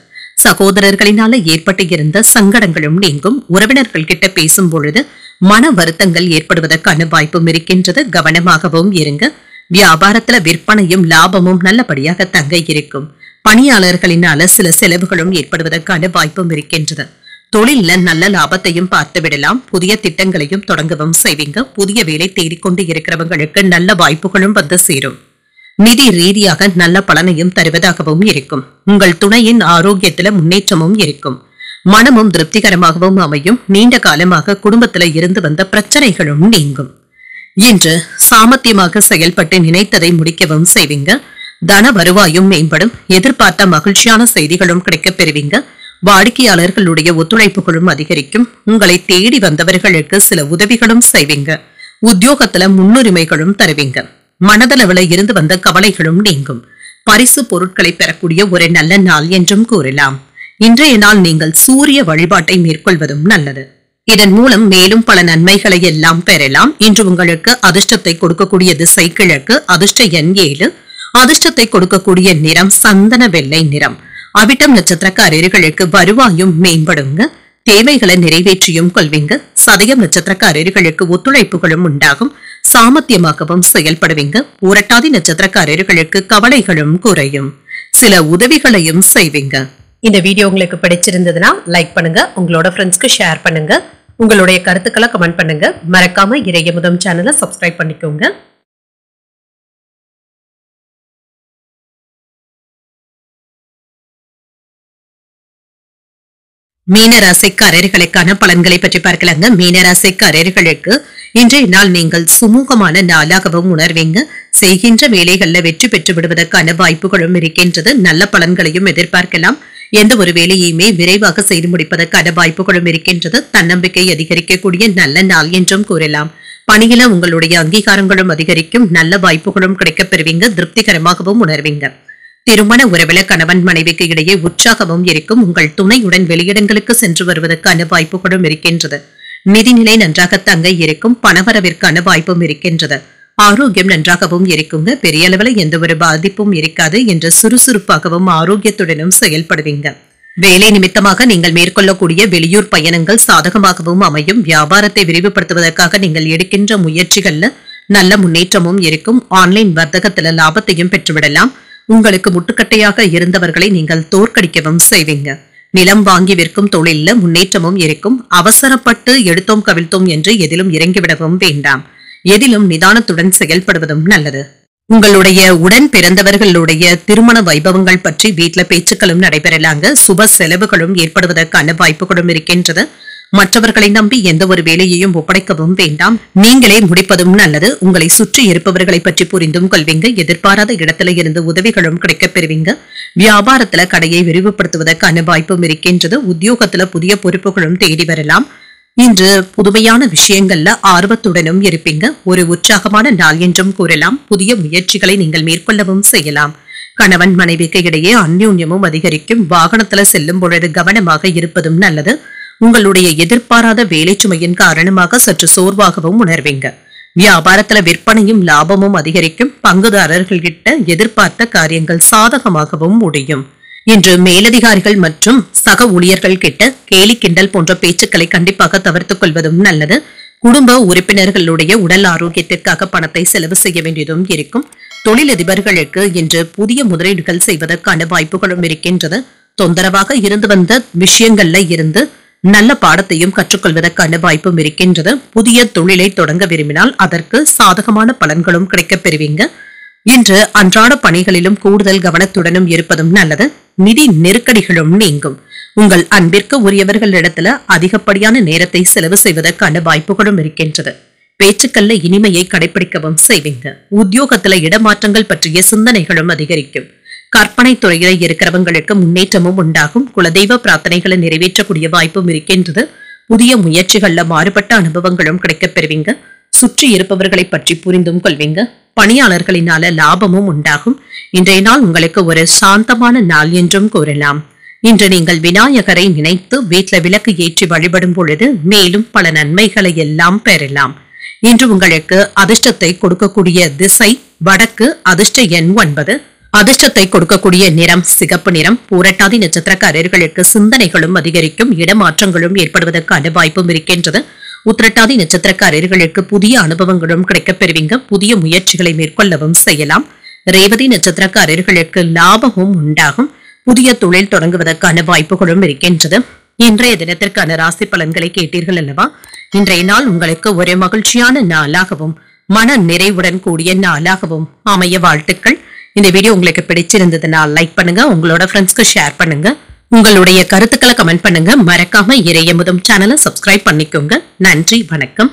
Speaker 1: சகோதரர்களினால ஏற்பட்டு இருந்த சங்கடங்களும் நீங்கும். உறவினர்கள் கிட்ட பேசும் பொழுது மன வருத்தங்கள் ஏற்படுவதற்கான வாய்ப்பும் இருக்கின்றது. கவனமாகவும் இருங்க. வியாபாரத்துல விற்பனையும் லாபமும் நல்லபடியாக தங்க இருக்கும். பணியாளர்களினால சில செலவுகளும் ஏற்படுவதற்கான வாய்ப்பும் இருக்கின்றது. தொழில நல்ல லாபத்தையும் பார்த்து விடலாம். புதிய திட்டங்களையும் தொடங்கவும் செய்வீங்க. புதிய வேலை தேடிக்கொண்டு இருக்கிறவங்களுக்கு நல்ல வாய்ப்புகளும் வந்து சேரும். நிதி ரீதியாக நல்ல பலனையும் தருவதாகவும் இருக்கும். உங்கள் துணையின் ஆரோக்கியத்துல முன்னேற்றமும் இருக்கும். மனமும் திருப்திகரமாகவும் அமையும். நீண்ட காலமாக குடும்பத்துல இருந்து வந்த பிரச்சனைகளும் நீங்கும். இன்று சாமர்த்தியமாக செயல்பட்டு நினைத்ததை முடிக்கவும் செய்வீங்க. தன வருவாயும் மேம்படும். எதிர்பார்த்த மகிழ்ச்சியான செய்திகளும் கிடைக்கப் பெறுவீங்க. வாடிக்கையாளர்களுடைய ஒத்துழைப்புகளும் அதிகரிக்கும். உங்களை தேடி வந்தவர்களுக்கு சில உதவிகளும் செய்வீங்க. உத்தியோகத்துல முன்னுரிமைகளும் தருவீங்க. மனதளவுல இருந்து வந்த கவலைகளும் நீங்கும். பரிசு பொருட்களை பெறக்கூடிய ஒரு நல்ல நாள் என்றும் கூறலாம். இன்றைய நாள் நீங்கள் சூரிய வழிபாட்டை மேற்கொள்வதும் நல்லது. இதன் மூலம் மேலும் பல நன்மைகளை எல்லாம் பெறலாம். இன்று உங்களுக்கு அதிர்ஷ்டத்தை கொடுக்கக்கூடிய திசை கிழக்கு. அதிர்ஷ்ட எண் 7. அதிர்ஷ்டத்தை கொடுக்கக்கூடிய நிறம் சந்தன வெள்ளை நிறம். அவிட்டம் நட்சத்திரக்காரர்களுக்கு வருவாயும் மேம்படுங்க. தேவைகளை நிறைவேற்றியும் கொள்வீங்க. சதயம் நட்சத்திரக்காரர்களுக்கு ஒத்துழைப்புகளும் உண்டாகும். சாமர்த்தியமாகவும் செயல்படுவீங்க. பூரட்டாதி நட்சத்திரக்காரர்களுக்கு கவலைகளும் குறையும். சில உதவிகளையும் செய்வீங்க. இந்த வீடியோ உங்களுக்கு பிடிச்சிருந்ததுன்னா லைக் பண்ணுங்க, உங்களோட ஃப்ரெண்ட்ஸ்க்கு ஷேர் பண்ணுங்க, உங்களுடைய கருத்துக்களை கமெண்ட் பண்ணுங்க. மறக்காம இறையமுதம் சேனலை சப்ஸ்கிரைப் பண்ணிக்கோங்க. மீனராசிக்காரர்களுக்கான பலன்களை பற்றி பார்க்கலாங்க. மீனராசிக்காரர்களுக்கு இன்றைய நாள் நீங்கள் சுமூகமான நாளாகவும் உணர்வீங்க. செய்கின்ற வேலைகள்ல வெற்றி பெற்று விடுவதற்கான வாய்ப்புகளும் இருக்கின்றது. நல்ல பலன்களையும் எதிர்பார்க்கலாம். எந்த ஒரு வேலையுமே விரைவாக செய்து முடிப்பதற்கான வாய்ப்புகளும் இருக்கின்றது. தன்னம்பிக்கை அதிகரிக்கக்கூடிய நல்ல நாள் என்றும் கூறலாம். பணியில உங்களுடைய அங்கீகாரங்களும் அதிகரிக்கும். நல்ல வாய்ப்புகளும் கிடைக்கப் பெறுவீங்க. திருப்திகரமாகவும் உணர்வீங்க. திருமண உறவில கணவன் மனைவிக்கு இடையே உற்சாகமும் இருக்கும். உங்கள் துணையுடன் வெளியிடங்களுக்கு சென்று வருவதற்கான வாய்ப்புகளும் இருக்கின்றது. நிதிநிலை நன்றாக தங்க இருக்கும். பணவரவிற்கான வாய்ப்பும் இருக்கின்றது. ஆரோக்கியம் நன்றாகவும் இருக்குங்க. பெரிய அளவில் எந்த ஒரு பாதிப்பும் இருக்காது என்று சுறுசுறுப்பாகவும் ஆரோக்கியத்துடனும் செயல்படுவீங்க. வேலை நிமித்தமாக நீங்கள் மேற்கொள்ளக்கூடிய வெளியூர் பயணங்கள் சாதகமாகவும் அமையும். வியாபாரத்தை விரிவுபடுத்துவதற்காக நீங்கள் எடுக்கின்ற முயற்சிகள்ல நல்ல முன்னேற்றமும் இருக்கும். ஆன்லைன் வர்த்தகத்துல லாபத்தையும் பெற்றுவிடலாம். உங்களுக்கு முட்டுக்கட்டையாக இருந்தவர்களை நீங்கள் தோற்கடிக்கவும் செய்வீங்க. நிலம் வாங்கி விற்கும் தொழில முன்னேற்றமும் இருக்கும். அவசரப்பட்டு எடுத்தோம் கவிழ்த்தோம் என்று எதிலும் இறங்கிவிடவும் வேண்டாம். எதிலும் நிதானத்துடன் செயல்படுவதும் நல்லது. உங்களுடைய உடன் பிறந்தவர்களுடைய திருமண வைபவங்கள் பற்றி வீட்டுல பேச்சுக்களும் நடைபெறலாங்க. சுப செலவுகளும் ஏற்படுவதற்கான வாய்ப்புகளும் இருக்கின்றது. மற்றவர்களை நம்பி எந்த ஒரு வேலையையும் ஒப்படைக்கவும் வேண்டாம். நீங்களே முடிப்பதும் நல்லது. உங்களை சுற்றி இருப்பவர்களை பற்றி புரிந்தும் கொள்வீங்க. எதிர்பாராத இடத்துல இருந்து உதவிகளும் கிடைக்கப் பெறுவீங்க. வியாபாரத்துல கடையை விரிவுபடுத்துவதற்கான வாய்ப்பும் இருக்கின்றது. உத்தியோகத்துல புதிய பொறுப்புகளும் தேடி வரலாம். இன்று புதுமையான விஷயங்கள்ல ஆர்வத்துடனும் இருப்பீங்க. ஒரு உற்சாகமான நாள் என்றும் கூறலாம். புதிய முயற்சிகளை நீங்கள் மேற்கொள்ளவும் செய்யலாம். கணவன் மனைவிக்கு இடையே அந்யோன்யமும் அதிகரிக்கும். வாகனத்துல செல்லும் பொழுது கவனமாக இருப்பதும் நல்லது. உங்களுடைய எதிர்பாராத வேலை சுமையின் காரணமாக சற்று சோர்வாகவும் உணர்வீங்க. வியாபாரத்துல விற்பனையும் லாபமும் அதிகரிக்கும். பங்குதாரர்கள்கிட்ட எதிர்பார்த்த காரியங்கள் சாதகமாகவும் முடியும். இன்று மேலதிகாரிகள் மற்றும் சக ஊழியர்கள் கிட்ட கேலி கிண்டல் போன்ற பேச்சுக்களை கண்டிப்பாக தவிர்த்துக் கொள்வதும் நல்லது. குடும்ப உறுப்பினர்களுடைய உடல் ஆரோக்கியத்திற்காக பணத்தை செலவு செய்ய வேண்டியதும் இருக்கும். தொழிலதிபர்களுக்கு இன்று புதிய முதலீடுகள் செய்வதற்கான வாய்ப்புகளும் இருக்கின்றது. தொந்தரவாக இருந்து வந்த விஷயங்கள்ல இருந்து நல்ல பாடத்தையும் கற்றுக்கொள்வதற்கான வாய்ப்பும் இருக்கின்றது. புதிய தொழிலை தொடங்க விரும்பினால் அதற்கு சாதகமான பலன்களும் கிடைக்கப் பெறுவீங்க. இன்று அன்றாட பணிகளிலும் கூடுதல் கவனத்துடனும் இருப்பதும் நல்லது. நிதி நெருக்கடிகளும் நீங்கும். உங்கள் அன்பிற்கு உரியவர்களிடத்துல அதிகப்படியான நேரத்தை செலவு செய்வதற்கான வாய்ப்புகளும் இருக்கின்றது. பேச்சுக்கள்ல இனிமையை கடைபிடிக்கவும் செய்வீங்க. உத்தியோகத்துல இடமாற்றங்கள் பற்றிய சிந்தனைகளும் அதிகரிக்கும். கற்பனை துறையில இருக்கிறவங்களுக்கு முன்னேற்றமும் உண்டாகும். குலதெய்வ பிரார்த்தனைகளை நிறைவேற்றக்கூடிய வாய்ப்பும் இருக்கின்றது. புதிய முயற்சிகள்ல மாறுபட்ட அனுபவங்களும் கிடைக்கப் பெறுவீங்க. சுற்றி இருப்பவர்களை பற்றி புரிந்தும் கொள்வீங்க. பணியாளர்களினால லாபமும் உண்டாகும். இன்றைய நாள் உங்களுக்கு ஒரு சாந்தமான நாள் என்றும் கூறலாம். இன்று நீங்கள் விநாயகரை நினைத்து வீட்டுல விளக்கு ஏற்றி வழிபடும் பொழுது மேலும் பல நன்மைகளை எல்லாம் பெறலாம். இன்று உங்களுக்கு அதிர்ஷ்டத்தை கொடுக்கக்கூடிய திசை வடக்கு. அதிர்ஷ்ட எண் 9. அதிர்ஷ்டத்தை கொடுக்கக்கூடிய நிறம் சிகப்பு நிறம். பூரட்டாதி நட்சத்திரக்காரர்களுக்கு சிந்தனைகளும் அதிகரிக்கும். இடமாற்றங்களும் ஏற்படுவதற்கான வாய்ப்பும் இருக்கின்றது. உத்திரட்டாதி நட்சத்திரக்காரர்களுக்கு புதிய அனுபவங்களும் கிடைக்கப் பெறுவீங்க. புதிய முயற்சிகளை மேற்கொள்ளவும் செய்யலாம். ரேவதி நட்சத்திரக்காரர்களுக்கு லாபமும் உண்டாகும். புதிய தொழில் தொடங்குவதற்கான வாய்ப்புகளும் இருக்கின்றது. இன்றைய தினத்திற்கான ராசி பலன்களை கேட்டீர்கள் அல்லவா? இன்றைய நாள் உங்களுக்கு ஒரு மகிழ்ச்சியான நாளாகவும் மன நிறைவுடன் கூடிய நாளாகவும் அமைய வாழ்த்துக்கள். இந்த வீடியோ உங்களுக்கு பிடிச்சிருந்ததுன்னா லைக் பண்ணுங்க, உங்களோட ஃப்ரெண்ட்ஸ்க்கு ஷேர் பண்ணுங்க, உங்களுடைய கருத்துக்களை கமெண்ட் பண்ணுங்க. மறக்காம இறையமுதம் சேனலை சப்ஸ்கிரைப் பண்ணிக்கோங்க. நன்றி, வணக்கம்.